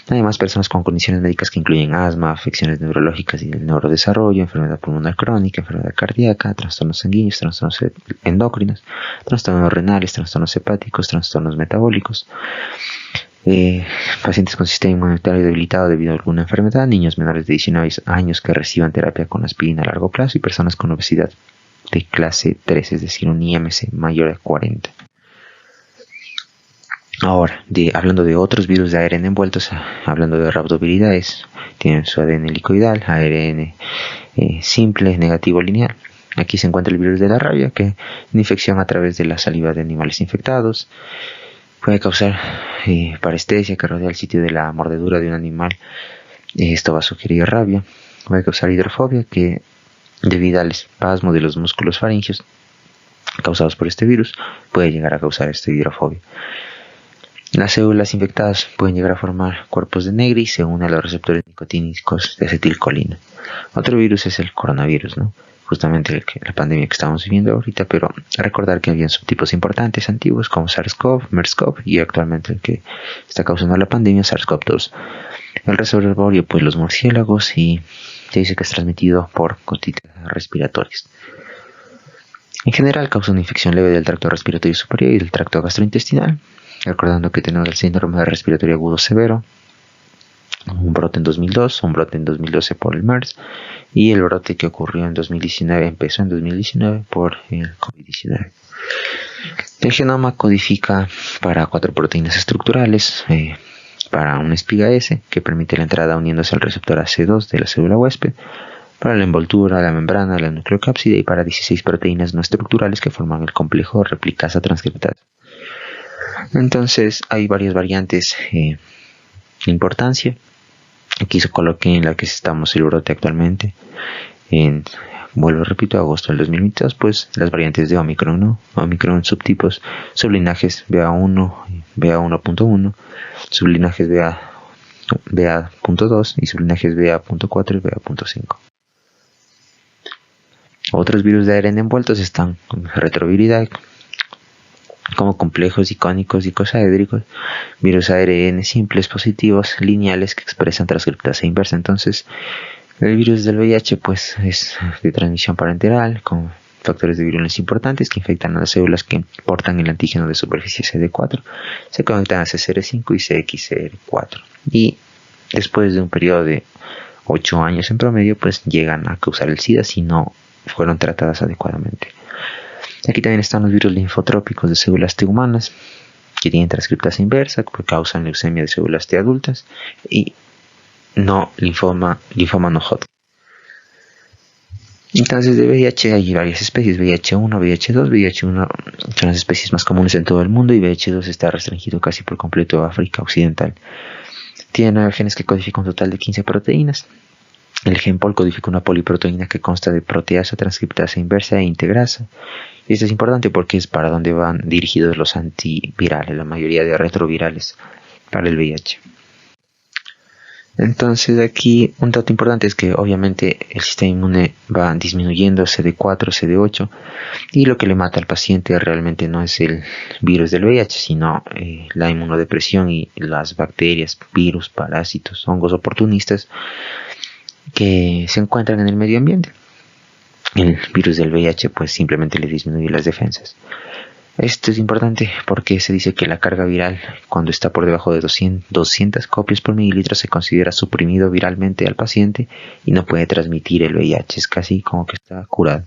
Además, personas con condiciones médicas que incluyen asma, afecciones neurológicas y del neurodesarrollo, enfermedad pulmonar crónica, enfermedad cardíaca, trastornos sanguíneos, trastornos endocrinos, trastornos renales, trastornos hepáticos, trastornos metabólicos, pacientes con sistema inmunitario debilitado debido a alguna enfermedad, niños menores de 19 años que reciban terapia con aspirina a largo plazo y personas con obesidad de clase 3, es decir, un IMC mayor a 40. Ahora, hablando de otros virus de ARN envueltos, hablando de rhabdoviridaes, tienen su ADN helicoidal, ARN simple, negativo lineal. Aquí se encuentra el virus de la rabia, que es una infección a través de la saliva de animales infectados. Puede causar parestesia que rodea el sitio de la mordedura de un animal. Esto va a sugerir rabia. Puede causar hidrofobia, que debido al espasmo de los músculos faringeos causados por este virus, puede llegar a causar esta hidrofobia. Las células infectadas pueden llegar a formar cuerpos de Negri y se unen a los receptores nicotínicos de acetilcolina. Otro virus es el coronavirus, ¿no? Justamente la pandemia que estamos viviendo ahorita, pero recordar que habían subtipos importantes antiguos como SARS-CoV, MERS-CoV y actualmente el que está causando la pandemia, SARS-CoV-2. El reservorio, pues los murciélagos, y se dice que es transmitido por gotitas respiratorias. En general causa una infección leve del tracto respiratorio superior y del tracto gastrointestinal. Recordando que tenemos el síndrome respiratorio agudo severo, un brote en 2002, un brote en 2012 por el MERS y el brote que ocurrió en 2019, empezó en 2019 por el COVID-19. El genoma codifica para 4 proteínas estructurales, para una espiga S que permite la entrada uniéndose al receptor AC2 de la célula huésped, para la envoltura, la membrana, la nucleocápside y para 16 proteínas no estructurales que forman el complejo replicasa transcriptasa. Entonces hay varias variantes de importancia. Aquí se coloqué en la que estamos el brote actualmente. Vuelvo, repito, agosto del 2022, pues las variantes de Omicron, ¿no? Omicron subtipos, sublinajes BA1, BA1.1, sublinajes BA.2 y sublinajes BA.4 y BA.5. Otros virus de ARN envueltos están retroviridae, como complejos icónicos y icosaédricos, virus ARN simples positivos lineales que expresan transcriptasa inversa. Entonces, el virus del VIH pues es de transmisión parenteral con factores de virulencia importantes que infectan a las células que portan el antígeno de superficie CD4, se conectan a CCR5 y CXCR4 y después de un periodo de 8 años en promedio pues llegan a causar el SIDA si no fueron tratadas adecuadamente. Aquí también están los virus linfotrópicos de células T humanas que tienen transcriptasa inversa, que causan leucemia de células T adultas y no linfoma no Hodgkin. Entonces de VIH hay varias especies, VIH1, VIH2, VIH1 son las especies más comunes en todo el mundo y VIH2 está restringido casi por completo a África Occidental. Tiene 9 genes que codifican un total de 15 proteínas. El gen POL codifica una poliproteína que consta de proteasa, transcriptasa inversa e integrasa. Y esto es importante porque es para donde van dirigidos los antivirales, la mayoría de retrovirales para el VIH. Entonces aquí un dato importante es que obviamente el sistema inmune va disminuyendo CD4, CD8 y lo que le mata al paciente realmente no es el virus del VIH, sino la inmunodepresión y las bacterias, virus, parásitos, hongos oportunistas que se encuentran en el medio ambiente. El virus del VIH pues simplemente le disminuye las defensas. Esto es importante porque se dice que la carga viral cuando está por debajo de 200 copias por mililitro se considera suprimido viralmente al paciente y no puede transmitir el VIH, es casi como que está curado.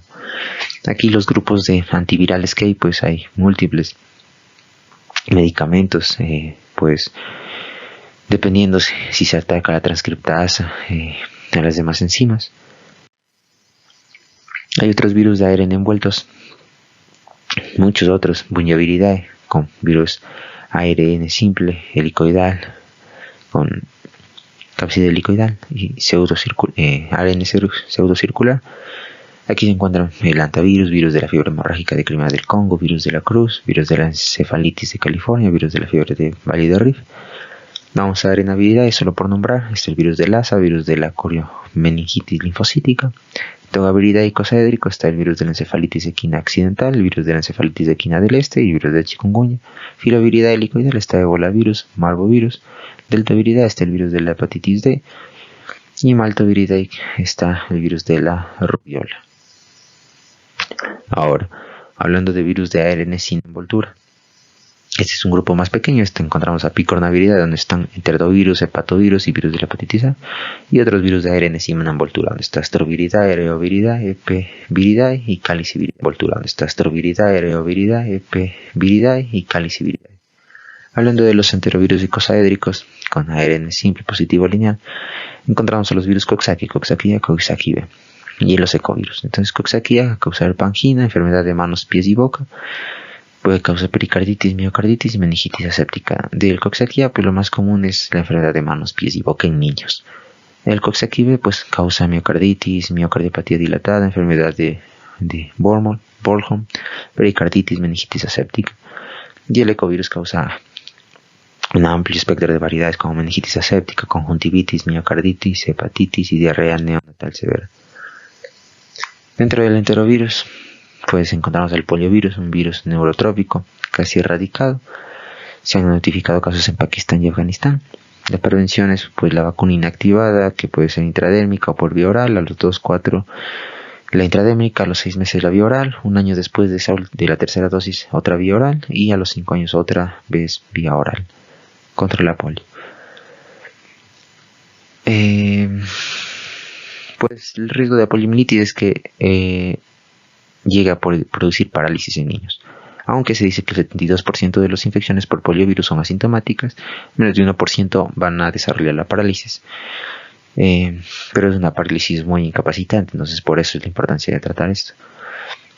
Aquí los grupos de antivirales que hay, pues hay múltiples medicamentos, pues dependiendo si se ataca la transcriptasa, a las demás enzimas. Hay otros virus de ARN envueltos, muchos otros, Bunyaviridae, con virus ARN simple, helicoidal, con cápside helicoidal y ARN pseudocircular. Aquí se encuentran el hantavirus, virus de la fiebre hemorrágica de clima del Congo, virus de la Cruz, virus de la encefalitis de California, virus de la fiebre de Valle de Rift. Vamos a ver en habilidades, solo por nombrar, el virus de Lassa, virus de la coriomeningitis linfocítica. En habilidad icosaédrico está el virus de la encefalitis equina accidental, el virus de la encefalitis equina del este y el virus de chikungunya. Filoviridad helicoidal está ebolavirus, marbovirus. Deltaviridad está el virus de la hepatitis D. Y maltoviridad está el virus de la rubiola. Ahora, hablando de virus de ARN sin envoltura. Este es un grupo más pequeño. Encontramos a picornaviridad, donde están enterovirus, hepatovirus y virus de la hepatitis A. Y otros virus de ARN sin envoltura, donde está astroviridad, ereoviridad, epiviridae y caliciviridae. Envoltura, donde está astroviridad, ereoviridad, epiviridae y caliciviridae. Hablando de los enterovirus icosaédricos con ARN simple positivo lineal, encontramos a los virus Coxsackie, Coxsackie-A, Coxsackie-B y los ecovirus. Entonces, Coxsackie-A causar angina, enfermedad de manos, pies y boca. Puede causar pericarditis, miocarditis y meningitis aséptica. Del Coxsackie-A, pues lo más común es la enfermedad de manos, pies y boca en niños. El Coxsackie-B pues causa miocarditis, miocardiopatía dilatada, enfermedad de Bornholm, pericarditis, meningitis aséptica. Y el ecovirus causa un amplio espectro de variedades como meningitis aséptica, conjuntivitis, miocarditis, hepatitis y diarrea neonatal severa. Dentro del enterovirus pues encontramos el poliovirus, un virus neurotrópico casi erradicado. Se han notificado casos en Pakistán y Afganistán. La prevención es pues la vacuna inactivada, que puede ser intradérmica o por vía oral, a los 2-4 la intradérmica, a los 6 meses la vía oral, un año después de la tercera dosis otra vía oral y a los 5 años otra vez vía oral contra la polio. Pues el riesgo de poliomielitis es que llega a producir parálisis en niños. Aunque se dice que el 72% de las infecciones por poliovirus son asintomáticas, menos de 1% van a desarrollar la parálisis. Pero es una parálisis muy incapacitante, entonces por eso es la importancia de tratar esto.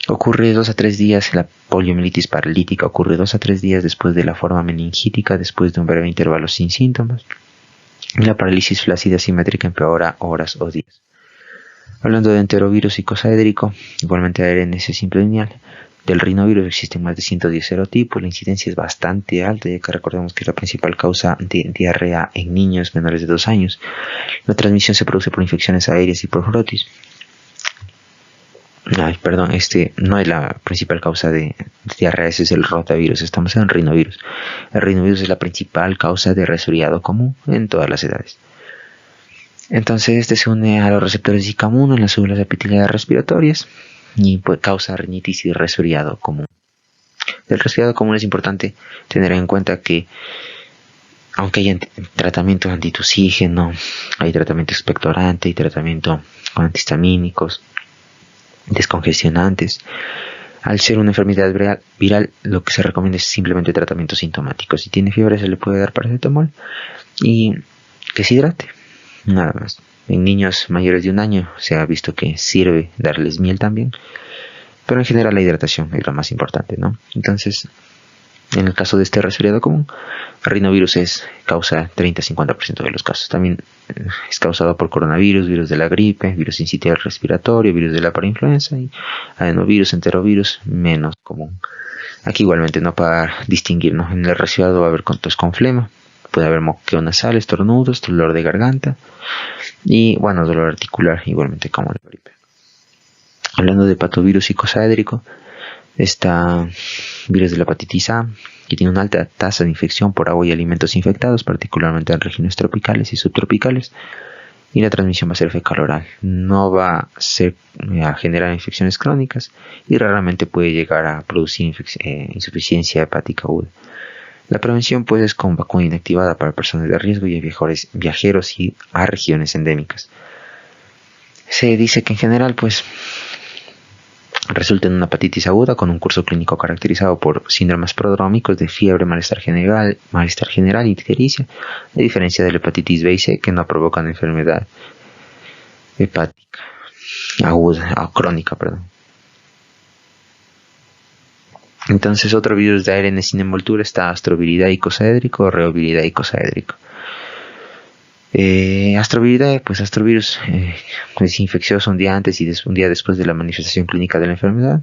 Ocurre 2 a 3 días, la poliomielitis paralítica ocurre 2 a 3 días después de la forma meningítica, después de un breve intervalo sin síntomas. Y la parálisis flácida simétrica empeora horas o días. Hablando de enterovirus icosaédrico, igualmente ARN simple lineal, del rinovirus existen más de 110 serotipos, la incidencia es bastante alta, ya que recordemos que es la principal causa de diarrea en niños menores de 2 años. La transmisión se produce por infecciones aéreas y por frotis. No es la principal causa de diarrea, ese es el rotavirus, estamos en rinovirus. El rinovirus es la principal causa de resfriado común en todas las edades. Entonces este se une a los receptores ICAM1 en las células epiteliales respiratorias y pues causa rinitis y resfriado común. Del resfriado común es importante tener en cuenta que aunque hay tratamiento antitusígeno, hay tratamiento expectorante, hay tratamiento con antihistamínicos, descongestionantes, al ser una enfermedad viral lo que se recomienda es simplemente tratamiento sintomático. Si tiene fiebre se le puede dar paracetamol y que se hidrate. Nada más. En niños mayores de 1 año se ha visto que sirve darles miel también, pero en general la hidratación es lo más importante, ¿no? Entonces, en el caso de este resfriado común, el rinovirus causa 30-50% de los casos. También es causado por coronavirus, virus de la gripe, virus sincitial respiratorio, virus de la parainfluenza y adenovirus, enterovirus, menos común. Aquí igualmente, no para distinguirnos, en el resfriado va a haber tos con flema. Puede haber moqueo nasal, estornudos, dolor de garganta y, dolor articular, igualmente como la gripe. Hablando de patovirus icosaédrico, está virus de la hepatitis A, que tiene una alta tasa de infección por agua y alimentos infectados, particularmente en regiones tropicales y subtropicales, y la transmisión va a ser fecal-oral. No va a generar infecciones crónicas y raramente puede llegar a producir insuficiencia hepática aguda. La prevención pues es con vacuna inactivada para personas de riesgo y viajeros y a regiones endémicas. Se dice que en general pues resulta en una hepatitis aguda con un curso clínico caracterizado por síndromes prodrómicos de fiebre, malestar general y ictericia, a diferencia de la hepatitis B y C que no provocan enfermedad hepática aguda o crónica, Entonces otro virus de ARN sin envoltura está astroviridad icosaédrico o reoviridad icosaédrico. Astrovirus, pues astrovirus es infeccioso un día antes y un día después de la manifestación clínica de la enfermedad.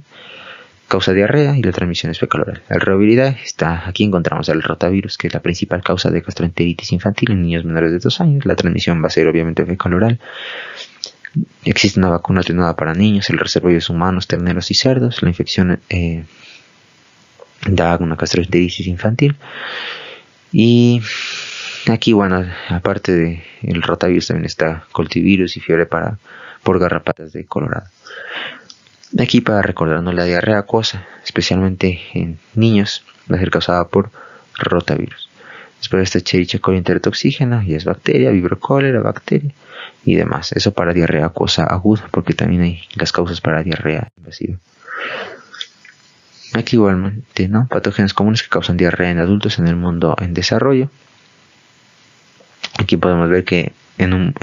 Causa diarrea y la transmisión es fecal-oral. El reoviridae aquí encontramos el rotavirus, que es la principal causa de gastroenteritis infantil en niños menores de 2 años. La transmisión va a ser obviamente fecal-oral. Existe una vacuna atenuada para niños, el reservorio humanos, terneros y cerdos. La infección da una gastroenteritis infantil. Y aquí, bueno, aparte del rotavirus también está coltivirus y fiebre por garrapatas de Colorado. Aquí para recordarnos la diarrea acuosa, especialmente en niños, va a ser causada por rotavirus. Después está Escherichia coli enterotoxígena, y es bacteria, vibrio cholera, bacteria y demás. Eso para diarrea acuosa aguda, porque también hay las causas para diarrea invasiva. Aquí igualmente, ¿no? Patógenos comunes que causan diarrea en adultos en el mundo en desarrollo. Aquí podemos ver que en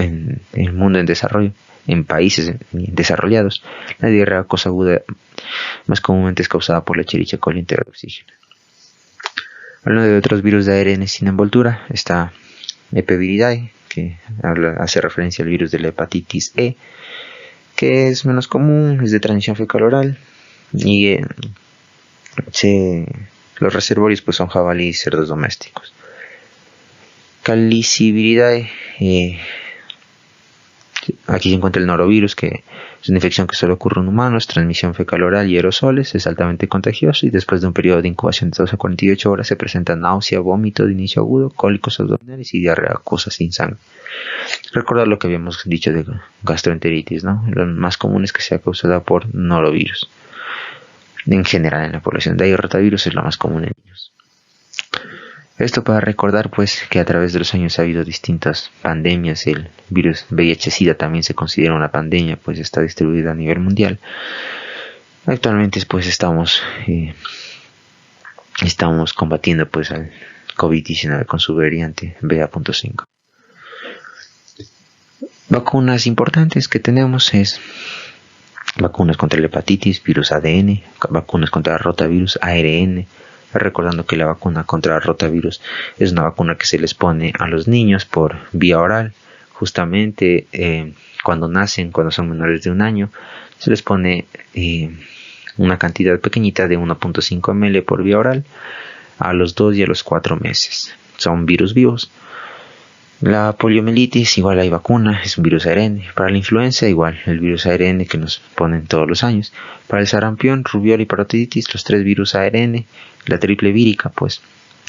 el mundo en desarrollo, en países desarrollados, la diarrea acuosa aguda más comúnmente es causada por la Escherichia coli enterotoxígena. Hablando de otros virus de ARN sin envoltura, está Epiviridae, que hace referencia al virus de la hepatitis E, que es menos común, es de transmisión fecal-oral, y los reservorios pues son jabalí y cerdos domésticos. Caliciviridae, aquí se encuentra el norovirus, que es una infección que solo ocurre en humanos, transmisión fecal-oral y aerosoles, es altamente contagioso y después de un periodo de incubación de 12 a 48 horas se presenta náusea, vómito de inicio agudo, cólicos abdominales y diarrea acuosa sin sangre. Recordar lo que habíamos dicho de gastroenteritis, ¿no? Lo más común es que sea causada por norovirus. En general en la población, de ahí rotavirus es lo más común en niños. Esto para recordar pues que a través de los años ha habido distintas pandemias. El virus VIH-Sida también se considera una pandemia, pues está distribuida a nivel mundial. Actualmente pues estamos combatiendo pues al COVID-19 con su variante BA.5. Vacunas importantes que tenemos es vacunas contra la hepatitis, virus ADN, vacunas contra rotavirus ARN. Recordando que la vacuna contra rotavirus es una vacuna que se les pone a los niños por vía oral. Justamente cuando nacen, cuando son menores de 1 año, se les pone una cantidad pequeñita de 1.5 ml por vía oral a los 2 y a los 4 meses. Son virus vivos. La poliomielitis, igual hay vacuna, es un virus ARN. Para la influenza, igual, el virus ARN que nos ponen todos los años. Para el sarampión, rubiola y parotiditis, los 3 virus ARN. La triple vírica, pues,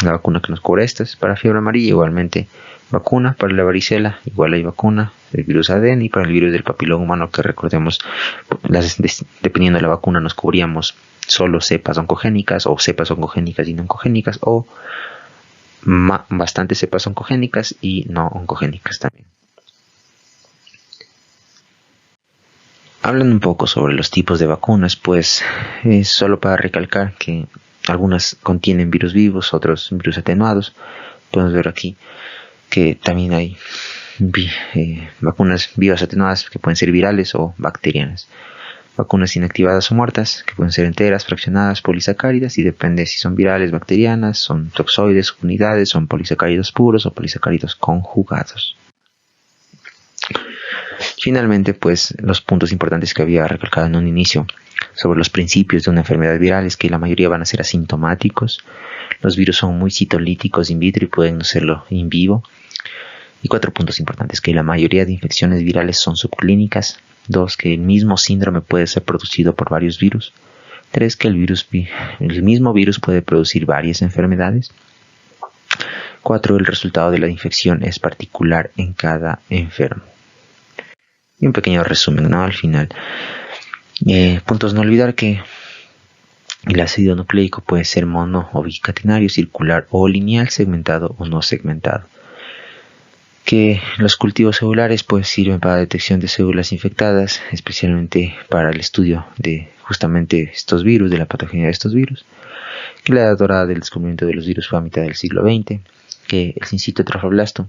la vacuna que nos cubre estas. Para fiebre amarilla, igualmente, vacuna. Para la varicela, igual hay vacuna, el virus ADN. Y para el virus del papiloma humano, que recordemos, dependiendo de la vacuna, nos cubríamos solo cepas oncogénicas, o cepas oncogénicas y no oncogénicas, o bastantes cepas oncogénicas y no oncogénicas también. Hablando un poco sobre los tipos de vacunas, pues solo para recalcar que algunas contienen virus vivos, otros virus atenuados. Podemos ver aquí que también hay vacunas vivas atenuadas que pueden ser virales o bacterianas. Vacunas inactivadas o muertas, que pueden ser enteras, fraccionadas, polisacáridas, y depende si son virales, bacterianas, son toxoides, subunidades, son polisacáridos puros o polisacáridos conjugados. Finalmente, pues, los puntos importantes que había recalcado en un inicio sobre los principios de una enfermedad viral es que la mayoría van a ser asintomáticos. Los virus son muy citolíticos in vitro y pueden no serlo in vivo. Y 4 puntos importantes: que la mayoría de infecciones virales son subclínicas. 2, que el mismo síndrome puede ser producido por varios virus. 3, que el mismo virus puede producir varias enfermedades. 4, el resultado de la infección es particular en cada enfermo. Y un pequeño resumen, ¿no? Al final. Puntos no olvidar que el ácido nucleico puede ser mono o bicatenario, circular o lineal, segmentado o no segmentado. Que los cultivos celulares pues sirven para la detección de células infectadas, especialmente para el estudio de justamente estos virus, de la patogenia de estos virus. Que la edad dorada del descubrimiento de los virus fue a mitad del siglo XX. Que el sincito trofoblasto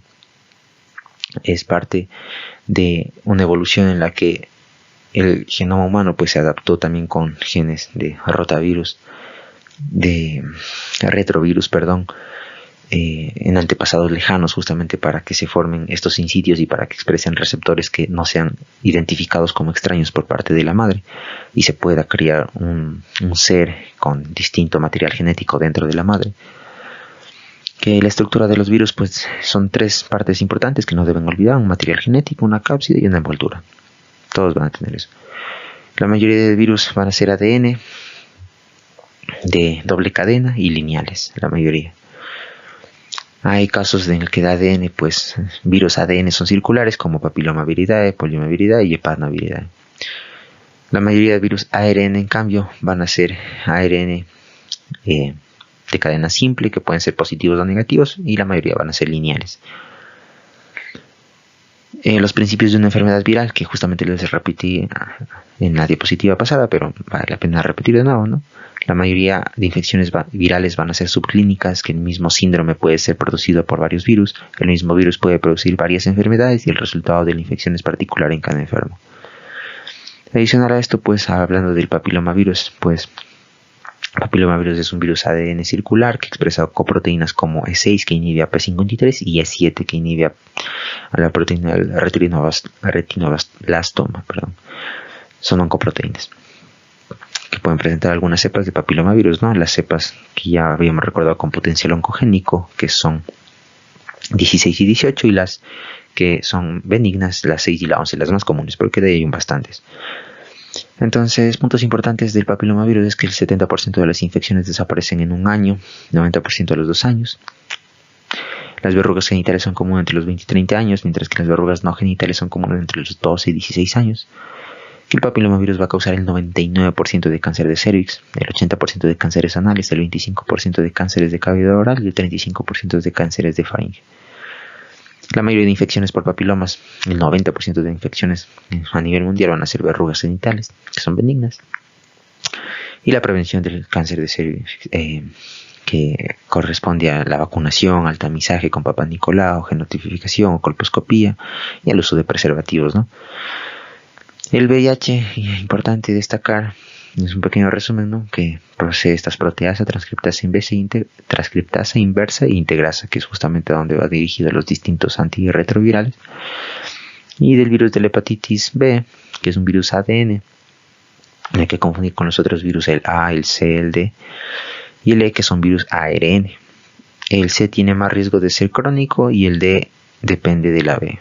es parte de una evolución en la que el genoma humano pues se adaptó también con genes de rotavirus, de retrovirus, en antepasados lejanos, justamente para que se formen estos sinsitios y para que expresen receptores que no sean identificados como extraños por parte de la madre y se pueda criar un ser con distinto material genético dentro de la madre. Que la estructura de los virus pues son 3 partes importantes que no deben olvidar: un material genético, una cápside y una envoltura. Todos van a tener eso. La mayoría de virus van a ser ADN de doble cadena y lineales, la mayoría. Hay casos en el que de ADN, pues virus ADN son circulares, como Papilloma viridae, Polioma viridae y Heparna viridae. La mayoría de virus ARN, en cambio, van a ser ARN de cadena simple, que pueden ser positivos o negativos, y la mayoría van a ser lineales. Los principios de una enfermedad viral, que justamente les repetí en la diapositiva pasada, pero vale la pena repetir de nuevo, ¿no? La mayoría de infecciones virales van a ser subclínicas, que el mismo síndrome puede ser producido por varios virus, el mismo virus puede producir varias enfermedades y el resultado de la infección es particular en cada enfermo. Adicional a esto, pues hablando del papilomavirus, pues papilomavirus es un virus ADN circular que expresa coproteínas como E6 que inhibe a P53 y E7 que inhibe a la proteína del retinoblastoma. Son oncoproteínas que pueden presentar algunas cepas de papilomavirus, ¿no? Las cepas que ya habíamos recordado con potencial oncogénico, que son 16 y 18, y las que son benignas, las 6 y la 11, las más comunes, porque de ahí hay bastantes. Entonces, puntos importantes del papilomavirus es que el 70% de las infecciones desaparecen en un año, 90% a los 2 años. Las verrugas genitales son comunes entre los 20 y 30 años, mientras que las verrugas no genitales son comunes entre los 12 y 16 años. Que el papilomavirus va a causar el 99% de cáncer de cervix, el 80% de cánceres anales, el 25% de cánceres de cavidad oral y el 35% de cánceres de faringe. La mayoría de infecciones por papilomas, el 90% de infecciones a nivel mundial van a ser verrugas genitales, que son benignas. Y la prevención del cáncer de cervix, que corresponde a la vacunación, al tamizaje con Papá Nicolau, genotipificación o colposcopía y al uso de preservativos, ¿no? El VIH, importante destacar, es un pequeño resumen, ¿no? Que procede estas proteasas, transcriptasa inversa e integrasa, que es justamente a donde va dirigido los distintos antirretrovirales. Y del virus de la hepatitis B, que es un virus ADN, no hay que confundir con los otros virus, el A, el C, el D y el E, que son virus ARN. El C tiene más riesgo de ser crónico y el D depende de la B.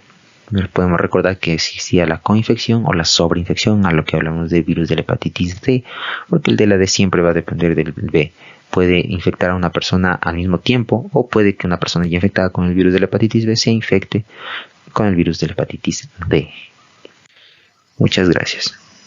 Podemos recordar que existía la coinfección o la sobreinfección, a lo que hablamos de virus de la hepatitis D, porque el de la D siempre va a depender del B. Puede infectar a una persona al mismo tiempo, o puede que una persona ya infectada con el virus de la hepatitis B se infecte con el virus de la hepatitis D. Muchas gracias.